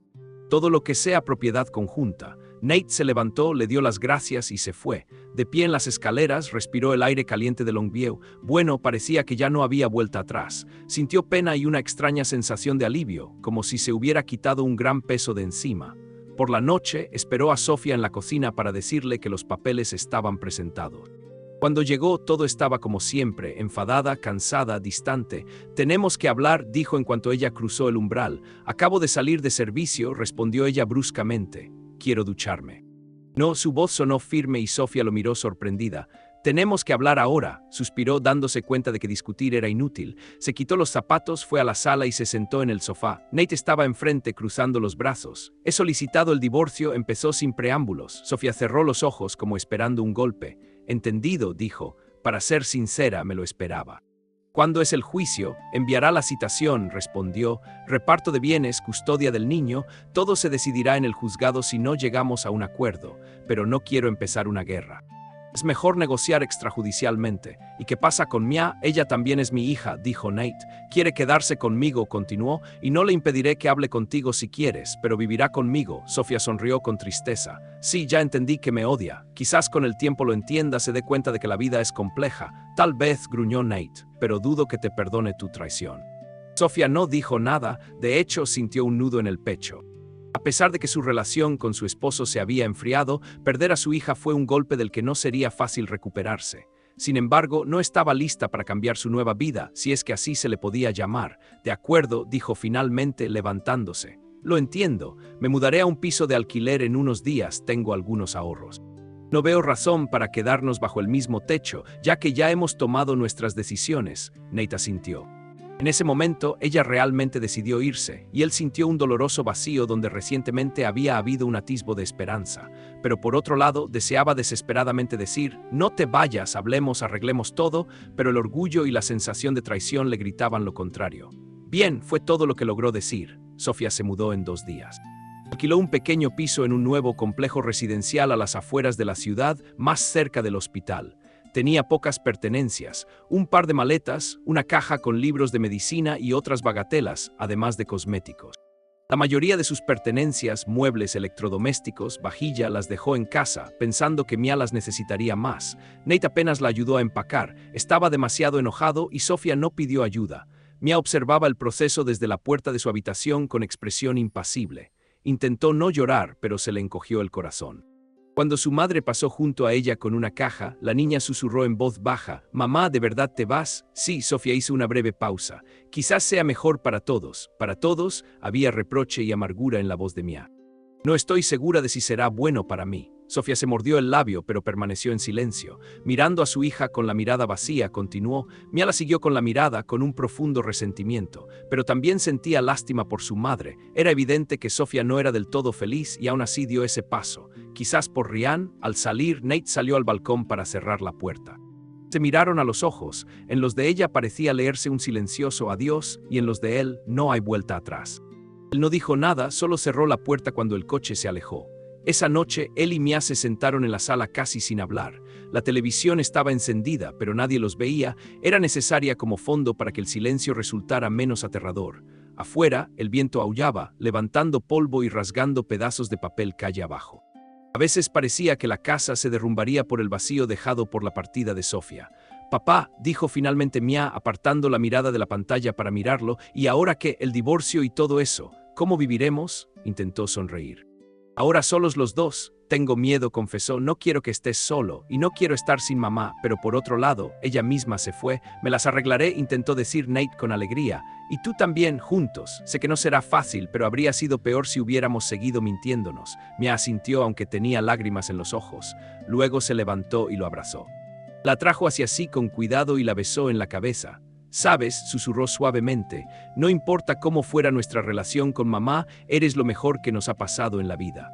Todo lo que sea propiedad conjunta. Nate se levantó, le dio las gracias y se fue. De pie en las escaleras, respiró el aire caliente de Longview. Bueno, parecía que ya no había vuelta atrás. Sintió pena y una extraña sensación de alivio, como si se hubiera quitado un gran peso de encima. Por la noche, esperó a Sofía en la cocina para decirle que los papeles estaban presentados. Cuando llegó, todo estaba como siempre, enfadada, cansada, distante. «Tenemos que hablar», dijo en cuanto ella cruzó el umbral. «Acabo de salir de servicio», respondió ella bruscamente. «Quiero ducharme». No, su voz sonó firme y Sofía lo miró sorprendida. «Tenemos que hablar ahora», suspiró dándose cuenta de que discutir era inútil. Se quitó los zapatos, fue a la sala y se sentó en el sofá. Nate estaba enfrente, cruzando los brazos. «He solicitado el divorcio», empezó sin preámbulos. Sofía cerró los ojos como esperando un golpe. «Entendido», dijo. «Para ser sincera, me lo esperaba». «¿Cuándo es el juicio?». «Enviará la citación», respondió. «Reparto de bienes, custodia del niño, todo se decidirá en el juzgado si no llegamos a un acuerdo, pero no quiero empezar una guerra. Es mejor negociar extrajudicialmente». «¿Y qué pasa con Mia? Ella también es mi hija», dijo Nate. «Quiere quedarse conmigo», continuó, «y no le impediré que hable contigo si quieres, pero vivirá conmigo». Sofía sonrió con tristeza. «Sí, ya entendí que me odia. Quizás con el tiempo lo entienda, se dé cuenta de que la vida es compleja». «Tal vez», gruñó Nate, «pero dudo que te perdone tu traición». Sofía no dijo nada, de hecho sintió un nudo en el pecho. A pesar de que su relación con su esposo se había enfriado, perder a su hija fue un golpe del que no sería fácil recuperarse. Sin embargo, no estaba lista para cambiar su nueva vida, si es que así se le podía llamar. «De acuerdo», dijo finalmente, levantándose. «Lo entiendo. Me mudaré a un piso de alquiler en unos días, tengo algunos ahorros». No veo razón para quedarnos bajo el mismo techo, ya que ya hemos tomado nuestras decisiones, Nate asintió. En ese momento, ella realmente decidió irse, y él sintió un doloroso vacío donde recientemente había habido un atisbo de esperanza. Pero por otro lado, deseaba desesperadamente decir, no te vayas, hablemos, arreglemos todo, pero el orgullo y la sensación de traición le gritaban lo contrario. Bien, fue todo lo que logró decir. Sofía se mudó en 2 días. Alquiló un pequeño piso en un nuevo complejo residencial a las afueras de la ciudad, más cerca del hospital. Tenía pocas pertenencias, un par de maletas, una caja con libros de medicina y otras bagatelas, además de cosméticos. La mayoría de sus pertenencias, muebles, electrodomésticos, vajilla, las dejó en casa, pensando que Mia las necesitaría más. Nate apenas la ayudó a empacar, estaba demasiado enojado y Sofía no pidió ayuda. Mia observaba el proceso desde la puerta de su habitación con expresión impasible. Intentó no llorar, pero se le encogió el corazón. Cuando su madre pasó junto a ella con una caja, la niña susurró en voz baja, «Mamá, ¿de verdad te vas?» Sí, Sofía hizo una breve pausa. «Quizás sea mejor para todos». Para todos, había reproche y amargura en la voz de Mia. «No estoy segura de si será bueno para mí». Sofía se mordió el labio, pero permaneció en silencio. Mirando a su hija con la mirada vacía, continuó. Mia la siguió con la mirada, con un profundo resentimiento, pero también sentía lástima por su madre. Era evidente que Sofía no era del todo feliz y aún así dio ese paso. Quizás por Ryan, al salir, Nate salió al balcón para cerrar la puerta. Se miraron a los ojos. En los de ella parecía leerse un silencioso adiós y en los de él no hay vuelta atrás. Él no dijo nada, solo cerró la puerta cuando el coche se alejó. Esa noche, él y Mia se sentaron en la sala casi sin hablar. La televisión estaba encendida, pero nadie los veía. Era necesaria como fondo para que el silencio resultara menos aterrador. Afuera, el viento aullaba, levantando polvo y rasgando pedazos de papel calle abajo. A veces parecía que la casa se derrumbaría por el vacío dejado por la partida de Sofía. «Papá», dijo finalmente Mia, apartando la mirada de la pantalla para mirarlo, «¿y ahora qué? El divorcio y todo eso. ¿Cómo viviremos?» Intentó sonreír. «Ahora solos los dos. Tengo miedo», confesó. «No quiero que estés solo y no quiero estar sin mamá, pero por otro lado, ella misma se fue. Me las arreglaré», intentó decir Nate con alegría. «Y tú también, juntos. Sé que no será fácil, pero habría sido peor si hubiéramos seguido mintiéndonos». Mia asintió aunque tenía lágrimas en los ojos. Luego se levantó y lo abrazó. La trajo hacia sí con cuidado y la besó en la cabeza. «Sabes», susurró suavemente, «no importa cómo fuera nuestra relación con mamá, eres lo mejor que nos ha pasado en la vida».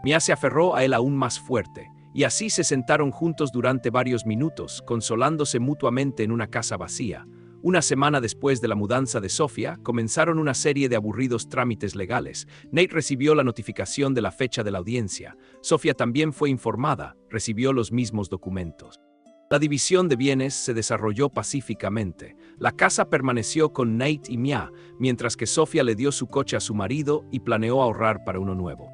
Mia se aferró a él aún más fuerte, y así se sentaron juntos durante varios minutos, consolándose mutuamente en una casa vacía. Una semana después de la mudanza de Sofía, comenzaron una serie de aburridos trámites legales. Nate recibió la notificación de la fecha de la audiencia. Sofía también fue informada, recibió los mismos documentos. La división de bienes se desarrolló pacíficamente. La casa permaneció con Nate y Mia, mientras que Sofía le dio su coche a su marido y planeó ahorrar para uno nuevo.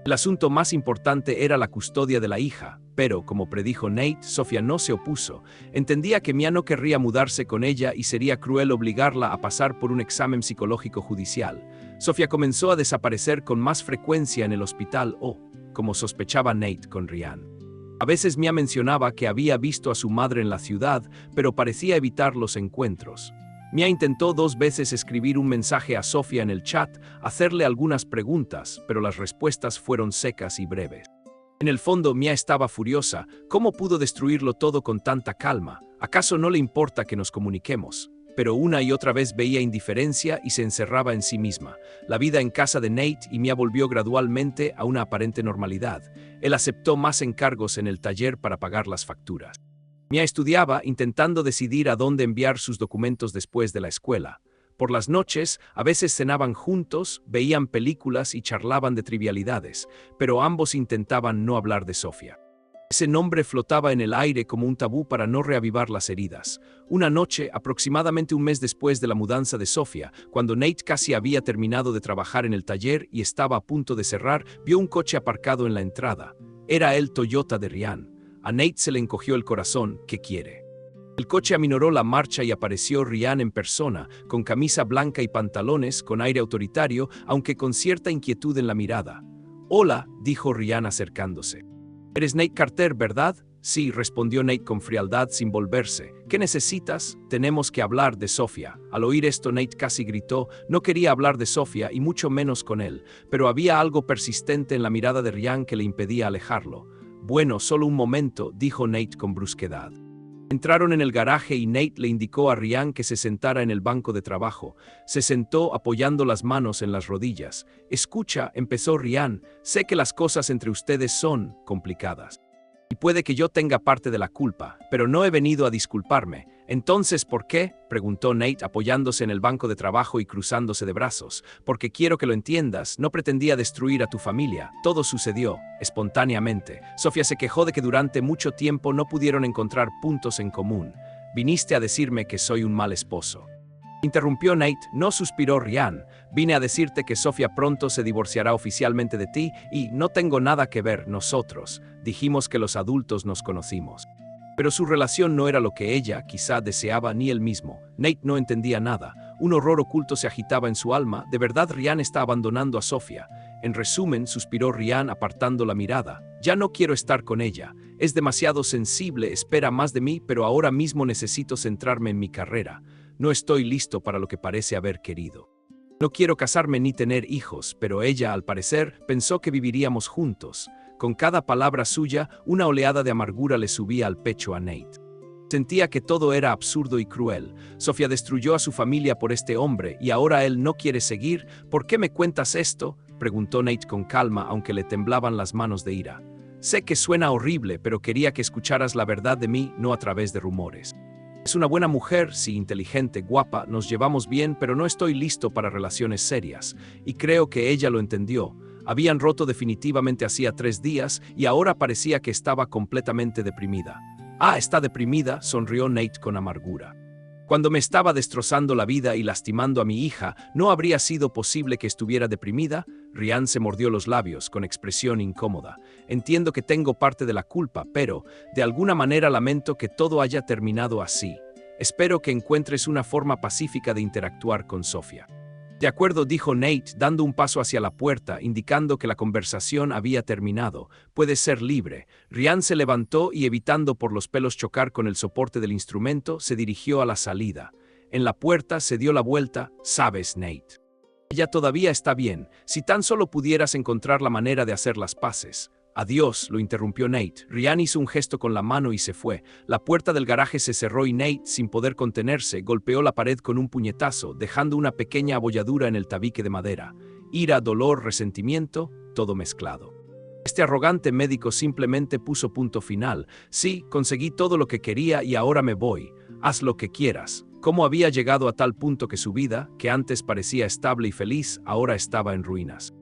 El asunto más importante era la custodia de la hija, pero, como predijo Nate, Sofía no se opuso. Entendía que Mia no querría mudarse con ella y sería cruel obligarla a pasar por un examen psicológico judicial. Sofía comenzó a desaparecer con más frecuencia en el hospital como sospechaba Nate con Ryan. A veces Mia mencionaba que había visto a su madre en la ciudad, pero parecía evitar los encuentros. Mia intentó 2 veces escribir un mensaje a Sofía en el chat, hacerle algunas preguntas, pero las respuestas fueron secas y breves. En el fondo, Mia estaba furiosa. ¿Cómo pudo destruirlo todo con tanta calma? ¿Acaso no le importa que nos comuniquemos? Pero una y otra vez veía indiferencia y se encerraba en sí misma. La vida en casa de Nate y Mia volvió gradualmente a una aparente normalidad. Él aceptó más encargos en el taller para pagar las facturas. Mia estudiaba, intentando decidir a dónde enviar sus documentos después de la escuela. Por las noches, a veces cenaban juntos, veían películas y charlaban de trivialidades, pero ambos intentaban no hablar de Sofía. Ese nombre flotaba en el aire como un tabú para no reavivar las heridas. Una noche, aproximadamente un mes después de la mudanza de Sofía, cuando Nate casi había terminado de trabajar en el taller y estaba a punto de cerrar, vio un coche aparcado en la entrada. Era el Toyota de Ryan. A Nate se le encogió el corazón. ¿Qué quiere? El coche aminoró la marcha y apareció Ryan en persona, con camisa blanca y pantalones, con aire autoritario, aunque con cierta inquietud en la mirada. «Hola», dijo Ryan acercándose. «Eres Nate Carter, ¿verdad?» «Sí», respondió Nate con frialdad sin volverse. «¿Qué necesitas?» «Tenemos que hablar de Sofía». Al oír esto, Nate casi gritó. No quería hablar de Sofía y mucho menos con él, pero había algo persistente en la mirada de Ryan que le impedía alejarlo. Bueno, solo un momento, dijo Nate con brusquedad. Entraron en el garaje y Nate le indicó a Ryan que se sentara en el banco de trabajo. Se sentó apoyando las manos en las rodillas. Escucha, empezó Ryan, sé que las cosas entre ustedes son complicadas. Y puede que yo tenga parte de la culpa, pero no he venido a disculparme. Entonces, ¿por qué?, preguntó Nate apoyándose en el banco de trabajo y cruzándose de brazos. Porque quiero que lo entiendas, no pretendía destruir a tu familia. Todo sucedió espontáneamente. Sofía se quejó de que durante mucho tiempo no pudieron encontrar puntos en común. Viniste a decirme que soy un mal esposo. Interrumpió Nate, no, suspiró Ryan. Vine a decirte que Sofía pronto se divorciará oficialmente de ti y no tengo nada que ver nosotros. Dijimos que los adultos nos conocimos. Pero su relación no era lo que ella quizá deseaba ni él mismo. Nate no entendía nada. Un horror oculto se agitaba en su alma. De verdad Ryan está abandonando a Sofía. En resumen, suspiró Ryan apartando la mirada. Ya no quiero estar con ella. Es demasiado sensible, espera más de mí, pero ahora mismo necesito centrarme en mi carrera. No estoy listo para lo que parece haber querido. No quiero casarme ni tener hijos, pero ella, al parecer, pensó que viviríamos juntos. Con cada palabra suya, una oleada de amargura le subía al pecho a Nate. Sentía que todo era absurdo y cruel. Sofía destruyó a su familia por este hombre y ahora él no quiere seguir. ¿Por qué me cuentas esto?, preguntó Nate con calma, aunque le temblaban las manos de ira. Sé que suena horrible, pero quería que escucharas la verdad de mí, no a través de rumores. Es una buena mujer, sí, inteligente, guapa, nos llevamos bien, pero no estoy listo para relaciones serias. Y creo que ella lo entendió. Habían roto definitivamente hacía 3 días y ahora parecía que estaba completamente deprimida. Ah, está deprimida, sonrió Nate con amargura. Cuando me estaba destrozando la vida y lastimando a mi hija, ¿no habría sido posible que estuviera deprimida? Ryan se mordió los labios con expresión incómoda. Entiendo que tengo parte de la culpa, pero de alguna manera lamento que todo haya terminado así. Espero que encuentres una forma pacífica de interactuar con Sofía. De acuerdo, dijo Nate, dando un paso hacia la puerta, indicando que la conversación había terminado. Puedes ser libre. Ryan se levantó y, evitando por los pelos chocar con el soporte del instrumento, se dirigió a la salida. En la puerta se dio la vuelta. Sabes, Nate, ella todavía está bien, si tan solo pudieras encontrar la manera de hacer las paces. Adiós, lo interrumpió Nate. Ryan hizo un gesto con la mano y se fue. La puerta del garaje se cerró y Nate, sin poder contenerse, golpeó la pared con un puñetazo, dejando una pequeña abolladura en el tabique de madera. Ira, dolor, resentimiento, todo mezclado. Este arrogante médico simplemente puso punto final. Sí, conseguí todo lo que quería y ahora me voy. Haz lo que quieras. ¿Cómo había llegado a tal punto que su vida, que antes parecía estable y feliz, ahora estaba en ruinas?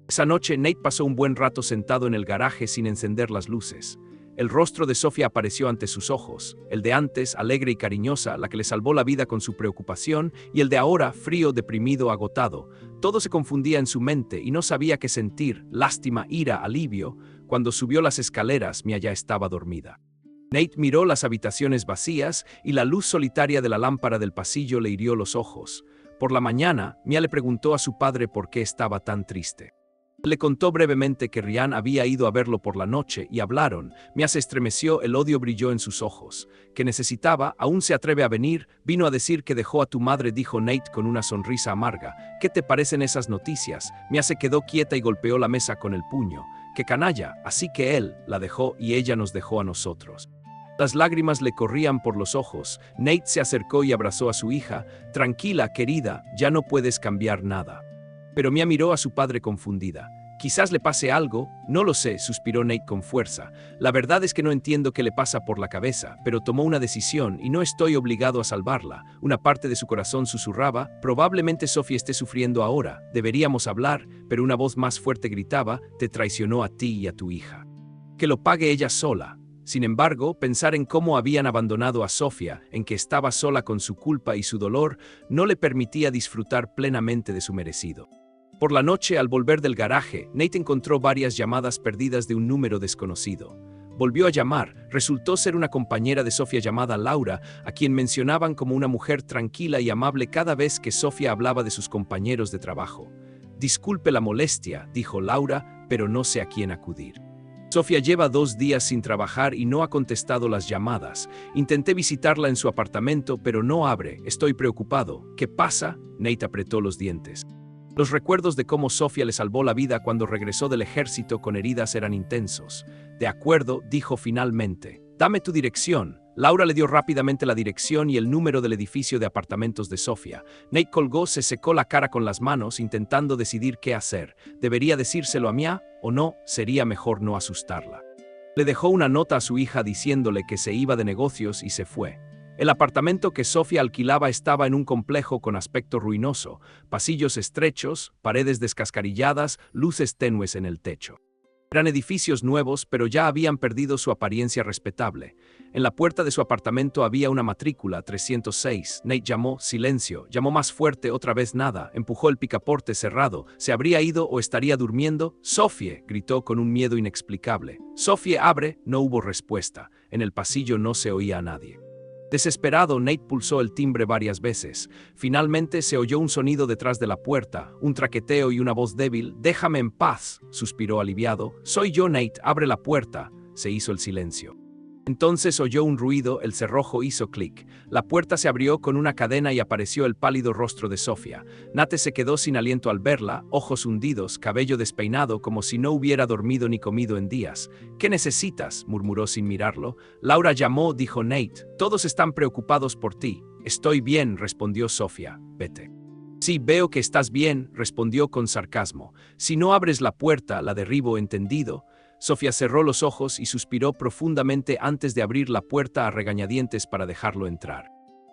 Esa noche Nate pasó un buen rato sentado en el garaje sin encender las luces. El rostro de Sofía apareció ante sus ojos, el de antes, alegre y cariñosa, la que le salvó la vida con su preocupación, y el de ahora, frío, deprimido, agotado. Todo se confundía en su mente y no sabía qué sentir, lástima, ira, alivio. Cuando subió las escaleras, Mia ya estaba dormida. Nate miró las habitaciones vacías y la luz solitaria de la lámpara del pasillo le hirió los ojos. Por la mañana, Mia le preguntó a su padre por qué estaba tan triste. Le contó brevemente que Ryan había ido a verlo por la noche y hablaron. Mia se estremeció, el odio brilló en sus ojos. Que necesitaba, aún se atreve a venir, vino a decir que dejó a tu madre, dijo Nate con una sonrisa amarga. ¿Qué te parecen esas noticias? Mia se quedó quieta y golpeó la mesa con el puño. ¡Qué canalla! Así que él la dejó y ella nos dejó a nosotros. Las lágrimas le corrían por los ojos. Nate se acercó y abrazó a su hija. Tranquila, querida, ya no puedes cambiar nada. Pero Mia miró a su padre confundida. Quizás le pase algo, no lo sé, suspiró Nate con fuerza. La verdad es que no entiendo qué le pasa por la cabeza, pero tomó una decisión y no estoy obligado a salvarla. Una parte de su corazón susurraba, probablemente Sofía esté sufriendo ahora, deberíamos hablar, pero una voz más fuerte gritaba, te traicionó a ti y a tu hija. Que lo pague ella sola. Sin embargo, pensar en cómo habían abandonado a Sofía, en que estaba sola con su culpa y su dolor, no le permitía disfrutar plenamente de su merecido. Por la noche, al volver del garaje, Nate encontró varias llamadas perdidas de un número desconocido. Volvió a llamar. Resultó ser una compañera de Sofía llamada Laura, a quien mencionaban como una mujer tranquila y amable cada vez que Sofía hablaba de sus compañeros de trabajo. Disculpe la molestia, dijo Laura, pero no sé a quién acudir. Sofía lleva 2 días sin trabajar y no ha contestado las llamadas. Intenté visitarla en su apartamento, pero no abre. Estoy preocupado. ¿Qué pasa? Nate apretó los dientes. Los recuerdos de cómo Sofía le salvó la vida cuando regresó del ejército con heridas eran intensos. De acuerdo, dijo finalmente. Dame tu dirección. Laura le dio rápidamente la dirección y el número del edificio de apartamentos de Sofía. Nate colgó, se secó la cara con las manos, intentando decidir qué hacer. ¿Debería decírselo a Mia o no? Sería mejor no asustarla. Le dejó una nota a su hija diciéndole que se iba de negocios y se fue. El apartamento que Sofía alquilaba estaba en un complejo con aspecto ruinoso, pasillos estrechos, paredes descascarilladas, luces tenues en el techo. Eran edificios nuevos, pero ya habían perdido su apariencia respetable. En la puerta de su apartamento había una matrícula 306. Nate llamó, silencio. Llamó más fuerte, otra vez nada. Empujó el picaporte cerrado. ¿Se habría ido o estaría durmiendo? «Sophie», gritó con un miedo inexplicable. «Sophie, abre». No hubo respuesta. En el pasillo no se oía a nadie. Desesperado, Nate pulsó el timbre varias veces. Finalmente se oyó un sonido detrás de la puerta, un traqueteo y una voz débil. «Déjame en paz», suspiró aliviado. «Soy yo, Nate, abre la puerta». Se hizo el silencio. Entonces oyó un ruido, el cerrojo hizo clic. La puerta se abrió con una cadena y apareció el pálido rostro de Sofía. Nate se quedó sin aliento al verla, ojos hundidos, cabello despeinado como si no hubiera dormido ni comido en días. «¿Qué necesitas?», murmuró sin mirarlo. «Laura llamó», dijo Nate. «Todos están preocupados por ti». «Estoy bien», respondió Sofía. «Vete». «Sí, veo que estás bien», respondió con sarcasmo. «Si no abres la puerta, la derribo, ¿entendido?». Sofía cerró los ojos y suspiró profundamente antes de abrir la puerta a regañadientes para dejarlo entrar.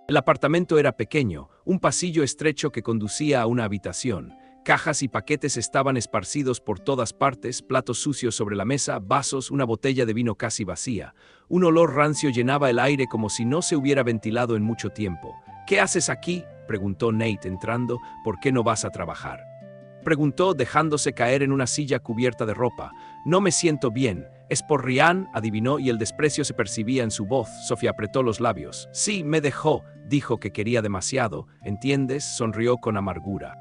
El apartamento era pequeño, un pasillo estrecho que conducía a una habitación. Cajas y paquetes estaban esparcidos por todas partes, platos sucios sobre la mesa, vasos, una botella de vino casi vacía. Un olor rancio llenaba el aire como si no se hubiera ventilado en mucho tiempo. «¿Qué haces aquí?», preguntó Nate entrando. «¿Por qué no vas a trabajar?», preguntó dejándose caer en una silla cubierta de ropa. «No me siento bien». «Es por Ryan», adivinó, y el desprecio se percibía en su voz. Sofía apretó los labios. «Sí, me dejó. Dijo que quería demasiado. ¿Entiendes?», sonrió con amargura.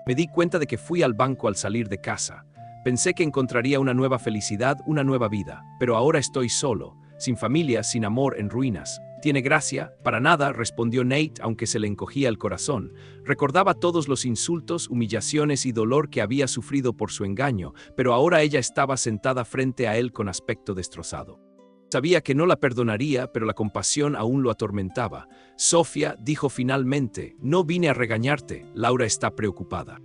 «Me di cuenta de que fui al banco al salir de casa. Pensé que encontraría una nueva felicidad, una nueva vida. Pero ahora estoy solo, sin familia, sin amor, en ruinas». «¿Tiene gracia?». «Para nada», respondió Nate, aunque se le encogía el corazón. Recordaba todos los insultos, humillaciones y dolor que había sufrido por su engaño, pero ahora ella estaba sentada frente a él con aspecto destrozado. Sabía que no la perdonaría, pero la compasión aún lo atormentaba. «Sofía», dijo finalmente, «no vine a regañarte. Laura está preocupada.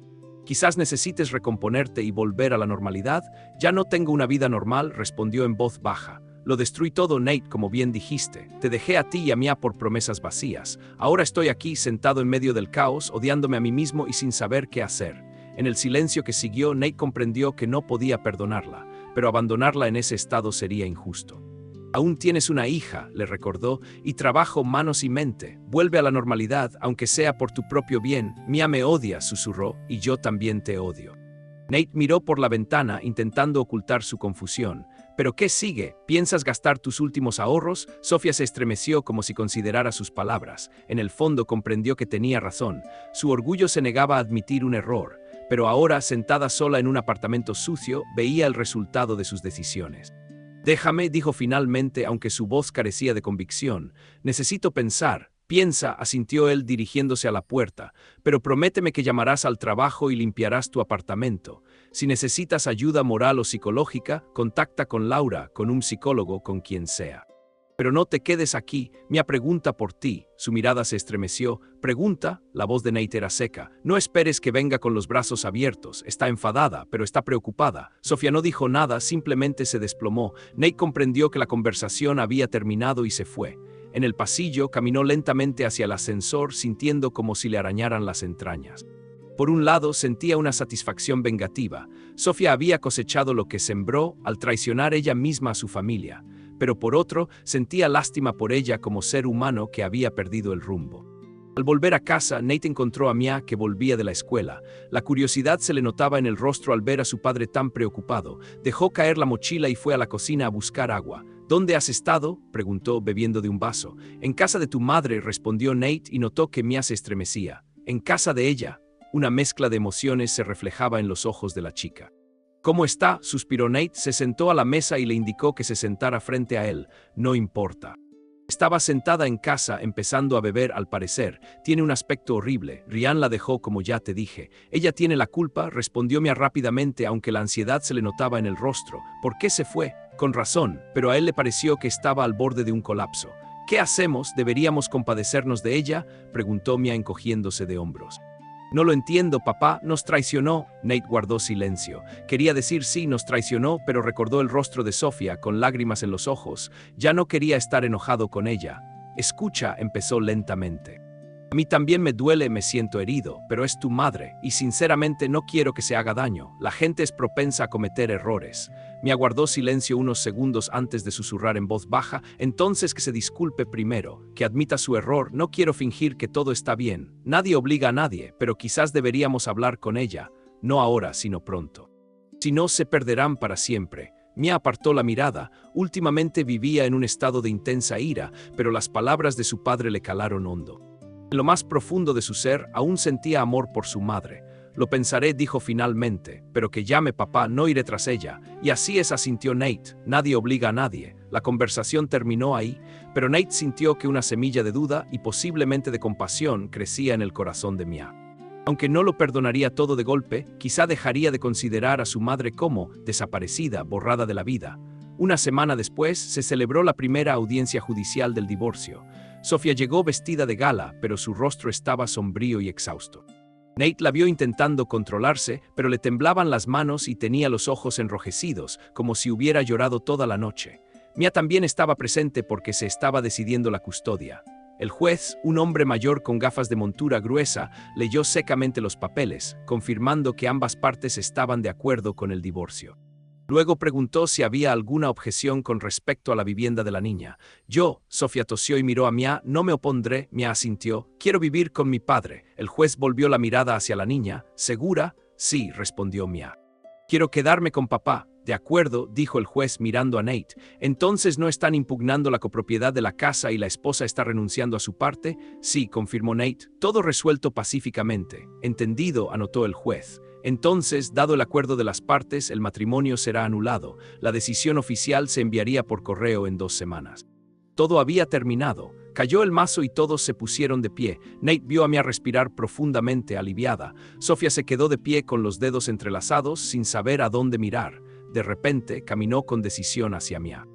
Quizás necesites recomponerte y volver a la normalidad». «Ya no tengo una vida normal», respondió en voz baja. «Lo destruí todo, Nate, como bien dijiste. Te dejé a ti y a Mia por promesas vacías. Ahora estoy aquí, sentado en medio del caos, odiándome a mí mismo y sin saber qué hacer». En el silencio que siguió, Nate comprendió que no podía perdonarla, pero abandonarla en ese estado sería injusto. «Aún tienes una hija», le recordó, «y trabajo, manos y mente. Vuelve a la normalidad, aunque sea por tu propio bien». «Mia me odia», susurró, «y yo también te odio». Nate miró por la ventana, intentando ocultar su confusión. «¿Pero qué sigue? ¿Piensas gastar tus últimos ahorros?». Sofía se estremeció como si considerara sus palabras. En el fondo comprendió que tenía razón. Su orgullo se negaba a admitir un error, pero ahora, sentada sola en un apartamento sucio, veía el resultado de sus decisiones. «Déjame», dijo finalmente, aunque su voz carecía de convicción. «Necesito pensar». «Piensa», asintió él dirigiéndose a la puerta, «pero prométeme que llamarás al trabajo y limpiarás tu apartamento. Si necesitas ayuda moral o psicológica, contacta con Laura, con un psicólogo, con quien sea. Pero no te quedes aquí. Mia pregunta por ti». Su mirada se estremeció. «¿Pregunta?». La voz de Nate era seca. «No esperes que venga con los brazos abiertos. Está enfadada, pero está preocupada». Sofía no dijo nada, simplemente se desplomó. Nate comprendió que la conversación había terminado y se fue. En el pasillo caminó lentamente hacia el ascensor, sintiendo como si le arañaran las entrañas. Por un lado, sentía una satisfacción vengativa. Sofía había cosechado lo que sembró al traicionar ella misma a su familia. Pero por otro, sentía lástima por ella como ser humano que había perdido el rumbo. Al volver a casa, Nate encontró a Mia, que volvía de la escuela. La curiosidad se le notaba en el rostro al ver a su padre tan preocupado. Dejó caer la mochila y fue a la cocina a buscar agua. «¿Dónde has estado?», preguntó, bebiendo de un vaso. «En casa de tu madre», respondió Nate, y notó que Mia se estremecía. «¿En casa de ella?». Una mezcla de emociones se reflejaba en los ojos de la chica. «¿Cómo está?», suspiró Nate, se sentó a la mesa y le indicó que se sentara frente a él. «No importa». Estaba sentada en casa empezando a beber al parecer. Tiene un aspecto horrible. Ryan la dejó como ya te dije. Ella tiene la culpa, respondió Mia rápidamente aunque la ansiedad se le notaba en el rostro. ¿Por qué se fue? Con razón, pero a él le pareció que estaba al borde de un colapso. ¿Qué hacemos? ¿Deberíamos compadecernos de ella?, preguntó Mia encogiéndose de hombros. No lo entiendo, papá, nos traicionó. Nate guardó silencio. Quería decir sí, nos traicionó, pero recordó el rostro de Sofía con lágrimas en los ojos. Ya no quería estar enojado con ella. Escucha, empezó lentamente. A mí también me duele, me siento herido, pero es tu madre, y sinceramente no quiero que se haga daño. La gente es propensa a cometer errores. Mia guardó silencio unos segundos antes de susurrar en voz baja, entonces que se disculpe primero, que admita su error, no quiero fingir que todo está bien. Nadie obliga a nadie, pero quizás deberíamos hablar con ella, no ahora, sino pronto. Si no, se perderán para siempre. Mia apartó la mirada. Últimamente vivía en un estado de intensa ira, pero las palabras de su padre le calaron hondo. En lo más profundo de su ser, aún sentía amor por su madre. Lo pensaré, dijo finalmente, pero que llame papá, no iré tras ella. Y así es, asintió Nate. Nadie obliga a nadie. La conversación terminó ahí, pero Nate sintió que una semilla de duda y posiblemente de compasión crecía en el corazón de Mia. Aunque no lo perdonaría todo de golpe, quizá dejaría de considerar a su madre como desaparecida, borrada de la vida. Una semana después, se celebró la primera audiencia judicial del divorcio. Sofía llegó vestida de gala, pero su rostro estaba sombrío y exhausto. Nate la vio intentando controlarse, pero le temblaban las manos y tenía los ojos enrojecidos, como si hubiera llorado toda la noche. Mia también estaba presente porque se estaba decidiendo la custodia. El juez, un hombre mayor con gafas de montura gruesa, leyó secamente los papeles, confirmando que ambas partes estaban de acuerdo con el divorcio. Luego preguntó si había alguna objeción con respecto a la vivienda de la niña. Sofía tosió y miró a Mia, no me opondré, Mia asintió. Quiero vivir con mi padre. El juez volvió la mirada hacia la niña. ¿Segura? Sí, respondió Mia. Quiero quedarme con papá. De acuerdo, dijo el juez mirando a Nate. Entonces no están impugnando la copropiedad de la casa y la esposa está renunciando a su parte. Sí, confirmó Nate. Todo resuelto pacíficamente. Entendido, anotó el juez. Entonces, dado el acuerdo de las partes, el matrimonio será anulado. La decisión oficial se enviaría por correo en 2 semanas. Todo había terminado. Cayó el mazo y todos se pusieron de pie. Nate vio a Mia respirar profundamente, aliviada. Sofía se quedó de pie con los dedos entrelazados, sin saber a dónde mirar. De repente, caminó con decisión hacia Mia.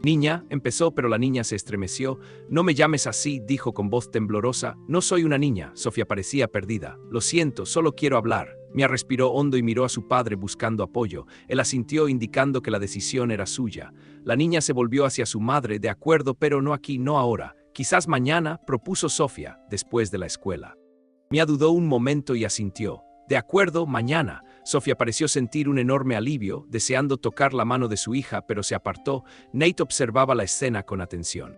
Niña, empezó, pero la niña se estremeció. No me llames así, dijo con voz temblorosa. No soy una niña. Sofía parecía perdida. Lo siento, solo quiero hablar. Mia respiró hondo y miró a su padre buscando apoyo. Él asintió indicando que la decisión era suya. La niña se volvió hacia su madre. De acuerdo, pero no aquí, no ahora. Quizás mañana, propuso Sofía, después de la escuela. Mia dudó un momento y asintió. De acuerdo, mañana. Sofía pareció sentir un enorme alivio, deseando tocar la mano de su hija, pero se apartó. Nate observaba la escena con atención.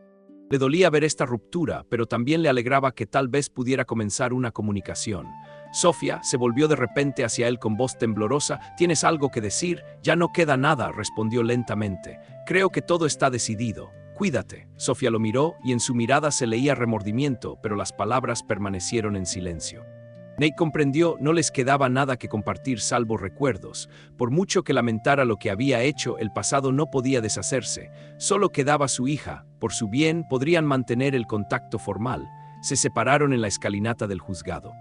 Le dolía ver esta ruptura, pero también le alegraba que tal vez pudiera comenzar una comunicación. Sofía se volvió de repente hacia él con voz temblorosa. ¿Tienes algo que decir? Ya no queda nada, respondió lentamente. Creo que todo está decidido. Cuídate. Sofía lo miró y en su mirada se leía remordimiento, pero las palabras permanecieron en silencio. Nate comprendió, no les quedaba nada que compartir salvo recuerdos. Por mucho que lamentara lo que había hecho, el pasado no podía deshacerse. Solo quedaba su hija. Por su bien, podrían mantener el contacto formal. Se separaron en la escalinata del juzgado.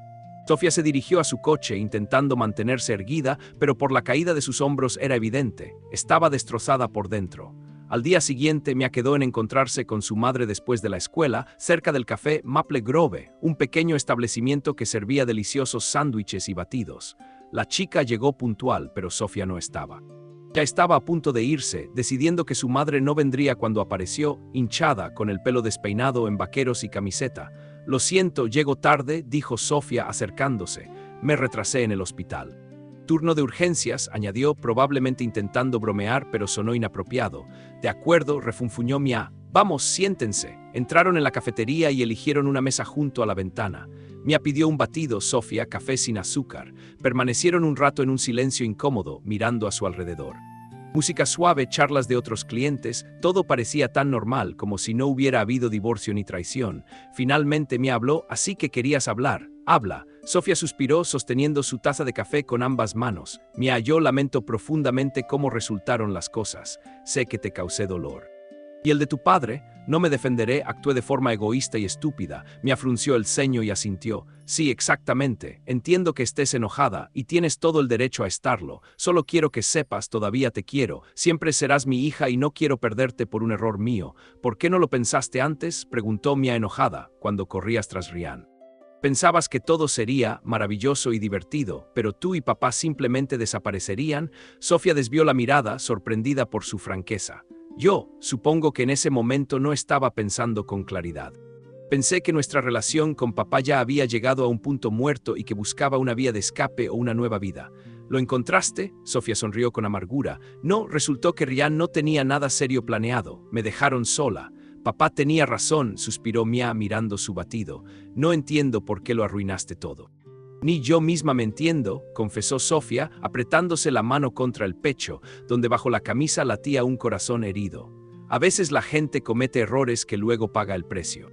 Sofía se dirigió a su coche intentando mantenerse erguida, pero por la caída de sus hombros era evidente. Estaba destrozada por dentro. Al día siguiente, Mia quedó en encontrarse con su madre después de la escuela, cerca del café Maple Grove, un pequeño establecimiento que servía deliciosos sándwiches y batidos. La chica llegó puntual, pero Sofía no estaba. Ya estaba a punto de irse, decidiendo que su madre no vendría cuando apareció, hinchada, con el pelo despeinado en vaqueros y camiseta. Lo siento, llego tarde, dijo Sofía acercándose. Me retrasé en el hospital. Turno de urgencias, añadió, probablemente intentando bromear, pero sonó inapropiado. De acuerdo, refunfuñó Mia. Vamos, siéntense. Entraron en la cafetería y eligieron una mesa junto a la ventana. Mia pidió un batido, Sofía, café sin azúcar. Permanecieron un rato en un silencio incómodo, mirando a su alrededor. Música suave, charlas de otros clientes, todo parecía tan normal como si no hubiera habido divorcio ni traición. Finalmente Mia habló, así que querías hablar. Habla. Sofía suspiró sosteniendo su taza de café con ambas manos. Mia, yo lamento profundamente cómo resultaron las cosas. Sé que te causé dolor. ¿Y el de tu padre? No me defenderé, actué de forma egoísta y estúpida. Mia frunció el ceño y asintió. Sí, exactamente. Entiendo que estés enojada, y tienes todo el derecho a estarlo. Solo quiero que sepas, todavía te quiero. Siempre serás mi hija y no quiero perderte por un error mío. ¿Por qué no lo pensaste antes?, preguntó Mia enojada, cuando corrías tras Ryan. Pensabas que todo sería maravilloso y divertido, pero tú y papá simplemente desaparecerían. Sofía desvió la mirada, sorprendida por su franqueza. Yo, supongo que en ese momento no estaba pensando con claridad. Pensé que nuestra relación con papá ya había llegado a un punto muerto y que buscaba una vía de escape o una nueva vida. ¿Lo encontraste?, Sofía sonrió con amargura. No, resultó que Ryan no tenía nada serio planeado. Me dejaron sola. Papá tenía razón, suspiró Mia mirando su batido. No entiendo por qué lo arruinaste todo. Ni yo misma me entiendo, confesó Sofía, apretándose la mano contra el pecho, donde bajo la camisa latía un corazón herido. A veces la gente comete errores que luego paga el precio.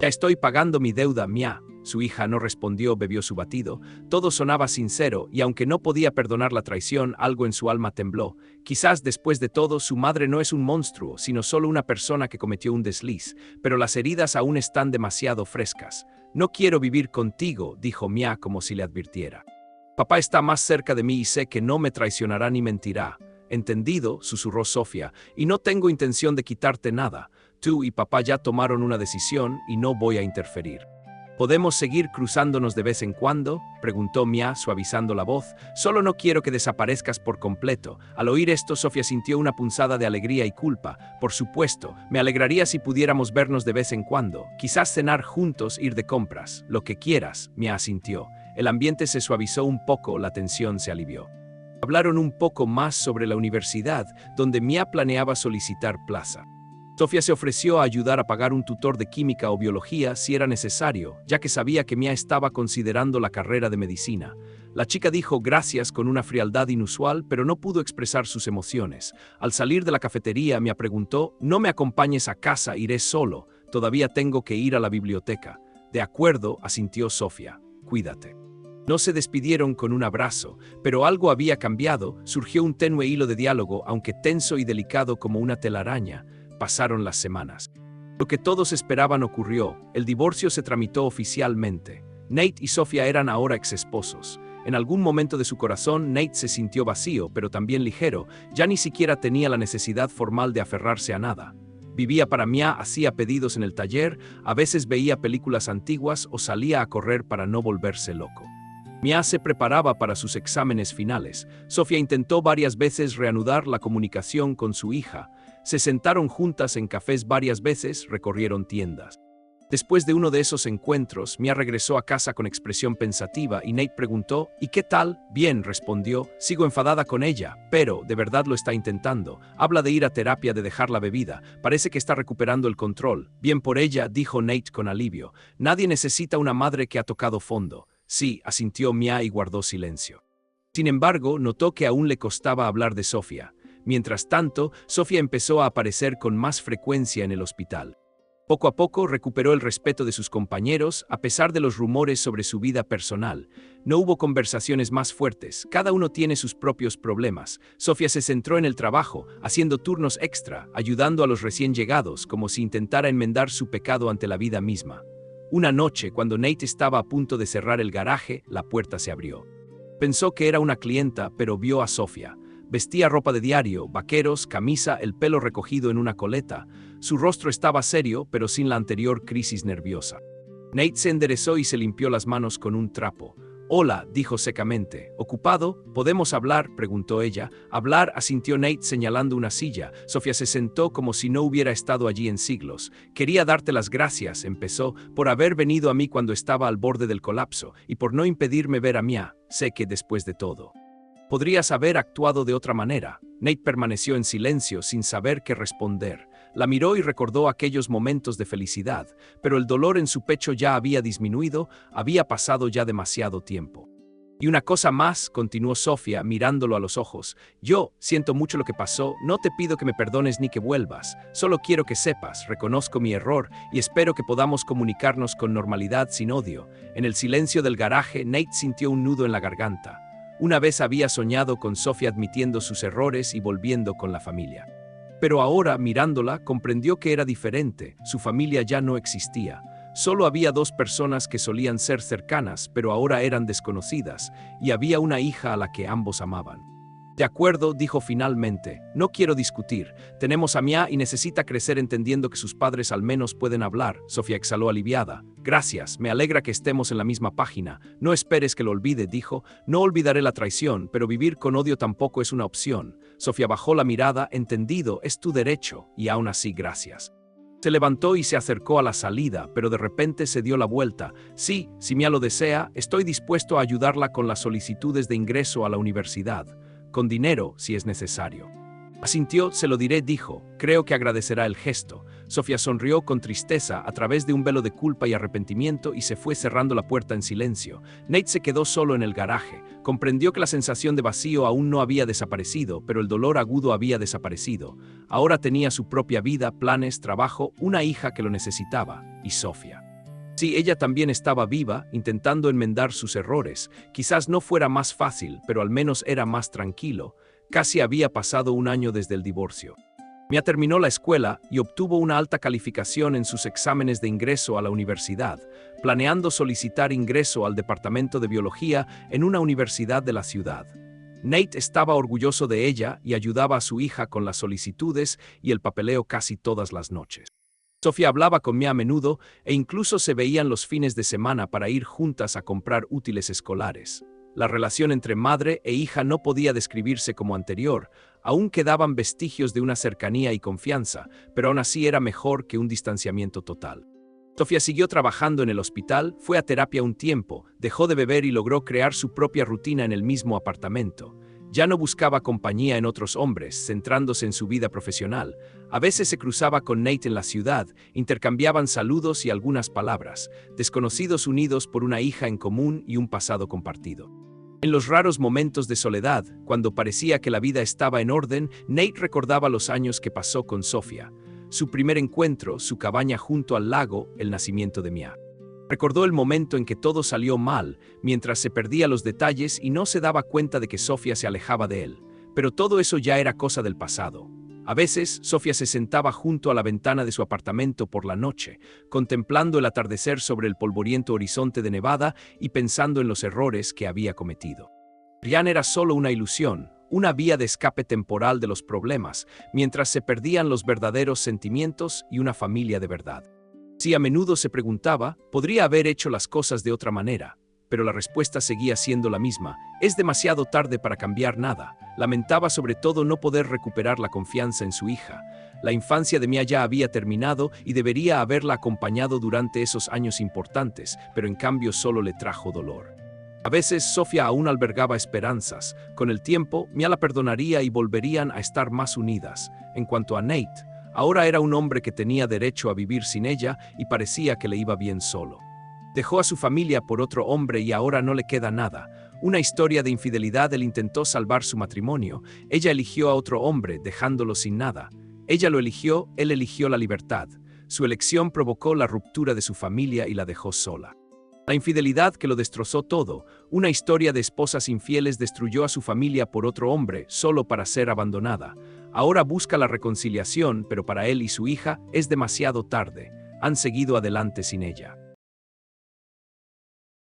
Ya estoy pagando mi deuda, Mia. Su hija no respondió, bebió su batido. Todo sonaba sincero, y aunque no podía perdonar la traición, algo en su alma tembló. Quizás después de todo su madre no es un monstruo, sino solo una persona que cometió un desliz, pero las heridas aún están demasiado frescas. No quiero vivir contigo, dijo Mia como si le advirtiera. Papá está más cerca de mí y sé que no me traicionará ni mentirá. Entendido, susurró Sofía, y no tengo intención de quitarte nada. Tú y papá ya tomaron una decisión y no voy a interferir. ¿Podemos seguir cruzándonos de vez en cuando?, preguntó Mia, suavizando la voz. Solo no quiero que desaparezcas por completo. Al oír esto, Sofía sintió una punzada de alegría y culpa. Por supuesto, me alegraría si pudiéramos vernos de vez en cuando. Quizás cenar juntos, ir de compras. Lo que quieras, Mia asintió. El ambiente se suavizó un poco, la tensión se alivió. Hablaron un poco más sobre la universidad, donde Mia planeaba solicitar plaza. Sofía se ofreció a ayudar a pagar un tutor de química o biología si era necesario, ya que sabía que Mia estaba considerando la carrera de medicina. La chica dijo gracias con una frialdad inusual, pero no pudo expresar sus emociones. Al salir de la cafetería, Mia preguntó: «No me acompañes a casa, iré solo. Todavía tengo que ir a la biblioteca». «De acuerdo», asintió Sofía. «Cuídate». No se despidieron con un abrazo, pero algo había cambiado. Surgió un tenue hilo de diálogo, aunque tenso y delicado como una telaraña. Pasaron las semanas. Lo que todos esperaban ocurrió. El divorcio se tramitó oficialmente. Nate y Sofía eran ahora exesposos. En algún momento de su corazón, Nate se sintió vacío, pero también ligero. Ya ni siquiera tenía la necesidad formal de aferrarse a nada. Vivía para Mia, hacía pedidos en el taller, a veces veía películas antiguas o salía a correr para no volverse loco. Mia se preparaba para sus exámenes finales. Sofía intentó varias veces reanudar la comunicación con su hija. Se sentaron juntas en cafés varias veces, recorrieron tiendas. Después de uno de esos encuentros, Mia regresó a casa con expresión pensativa y Nate preguntó: «¿Y qué tal?». «Bien», respondió. «Sigo enfadada con ella, pero de verdad lo está intentando. Habla de ir a terapia, de dejar la bebida. Parece que está recuperando el control». «Bien por ella», dijo Nate con alivio. «Nadie necesita una madre que ha tocado fondo». «Sí», asintió Mia y guardó silencio. Sin embargo, notó que aún le costaba hablar de Sofía. Mientras tanto, Sofía empezó a aparecer con más frecuencia en el hospital. Poco a poco recuperó el respeto de sus compañeros, a pesar de los rumores sobre su vida personal. No hubo conversaciones más fuertes, cada uno tiene sus propios problemas. Sofía se centró en el trabajo, haciendo turnos extra, ayudando a los recién llegados, como si intentara enmendar su pecado ante la vida misma. Una noche, cuando Nate estaba a punto de cerrar el garaje, la puerta se abrió. Pensó que era una clienta, pero vio a Sofía. Vestía ropa de diario, vaqueros, camisa, el pelo recogido en una coleta. Su rostro estaba serio, pero sin la anterior crisis nerviosa. Nate se enderezó y se limpió las manos con un trapo. «Hola», dijo secamente. «¿Ocupado? ¿Podemos hablar?», preguntó ella. «Hablar», asintió Nate señalando una silla. Sofía se sentó como si no hubiera estado allí en siglos. «Quería darte las gracias», empezó, «por haber venido a mí cuando estaba al borde del colapso, y por no impedirme ver a Mia. Sé que, después de todo, podrías haber actuado de otra manera». Nate permaneció en silencio, sin saber qué responder. La miró y recordó aquellos momentos de felicidad, pero el dolor en su pecho ya había disminuido, había pasado ya demasiado tiempo. «Y una cosa más», continuó Sofía, mirándolo a los ojos. «Yo siento mucho lo que pasó, no te pido que me perdones ni que vuelvas. Solo quiero que sepas, reconozco mi error y espero que podamos comunicarnos con normalidad sin odio». En el silencio del garaje, Nate sintió un nudo en la garganta. Una vez había soñado con Sofía admitiendo sus errores y volviendo con la familia. Pero ahora, mirándola, comprendió que era diferente. Su familia ya no existía. Solo había dos personas que solían ser cercanas, pero ahora eran desconocidas, y había una hija a la que ambos amaban. De acuerdo, dijo finalmente, no quiero discutir. Tenemos a Mia y necesita crecer entendiendo que sus padres al menos pueden hablar. Sofía exhaló aliviada. Gracias, me alegra que estemos en la misma página. No esperes que lo olvide, dijo. No olvidaré la traición, pero vivir con odio tampoco es una opción. Sofía bajó la mirada, entendido, es tu derecho, y aún así gracias. Se levantó y se acercó a la salida, pero de repente se dio la vuelta. Sí, si Mia lo desea, estoy dispuesto a ayudarla con las solicitudes de ingreso a la universidad. Con dinero, si es necesario. Asintió, se lo diré, dijo. Creo que agradecerá el gesto. Sofía sonrió con tristeza a través de un velo de culpa y arrepentimiento y se fue cerrando la puerta en silencio. Nate se quedó solo en el garaje. Comprendió que la sensación de vacío aún no había desaparecido, pero el dolor agudo había desaparecido. Ahora tenía su propia vida, planes, trabajo, una hija que lo necesitaba, y Sofía. Sí, ella también estaba viva, intentando enmendar sus errores. Quizás no fuera más fácil, pero al menos era más tranquilo. Casi había pasado un año desde el divorcio. Mia terminó la escuela y obtuvo una alta calificación en sus exámenes de ingreso a la universidad, planeando solicitar ingreso al departamento de biología en una universidad de la ciudad. Nate estaba orgulloso de ella y ayudaba a su hija con las solicitudes y el papeleo casi todas las noches. Sofía hablaba con Mia a menudo e incluso se veían los fines de semana para ir juntas a comprar útiles escolares. La relación entre madre e hija no podía describirse como anterior, aún quedaban vestigios de una cercanía y confianza, pero aún así era mejor que un distanciamiento total. Sofía siguió trabajando en el hospital, fue a terapia un tiempo, dejó de beber y logró crear su propia rutina en el mismo apartamento. Ya no buscaba compañía en otros hombres, centrándose en su vida profesional. A veces se cruzaba con Nate en la ciudad, intercambiaban saludos y algunas palabras, desconocidos unidos por una hija en común y un pasado compartido. En los raros momentos de soledad, cuando parecía que la vida estaba en orden, Nate recordaba los años que pasó con Sofía. Su primer encuentro, su cabaña junto al lago, el nacimiento de Mia. Recordó el momento en que todo salió mal, mientras se perdía los detalles y no se daba cuenta de que Sofía se alejaba de él. Pero todo eso ya era cosa del pasado. A veces, Sofía se sentaba junto a la ventana de su apartamento por la noche, contemplando el atardecer sobre el polvoriento horizonte de Nevada y pensando en los errores que había cometido. Ryan era solo una ilusión, una vía de escape temporal de los problemas, mientras se perdían los verdaderos sentimientos y una familia de verdad. Sí, a menudo se preguntaba, ¿podría haber hecho las cosas de otra manera? Pero la respuesta seguía siendo la misma, es demasiado tarde para cambiar nada. Lamentaba sobre todo no poder recuperar la confianza en su hija. La infancia de Mia ya había terminado y debería haberla acompañado durante esos años importantes, pero en cambio solo le trajo dolor. A veces Sofía aún albergaba esperanzas. Con el tiempo, Mia la perdonaría y volverían a estar más unidas. En cuanto a Nate, ahora era un hombre que tenía derecho a vivir sin ella y parecía que le iba bien solo. Dejó a su familia por otro hombre y ahora no le queda nada. Una historia de infidelidad. Él intentó salvar su matrimonio. Ella eligió a otro hombre, dejándolo sin nada. Ella lo eligió, él eligió la libertad. Su elección provocó la ruptura de su familia y la dejó sola. La infidelidad que lo destrozó todo. Una historia de esposas infieles destruyó a su familia por otro hombre, solo para ser abandonada. Ahora busca la reconciliación, pero para él y su hija es demasiado tarde. Han seguido adelante sin ella.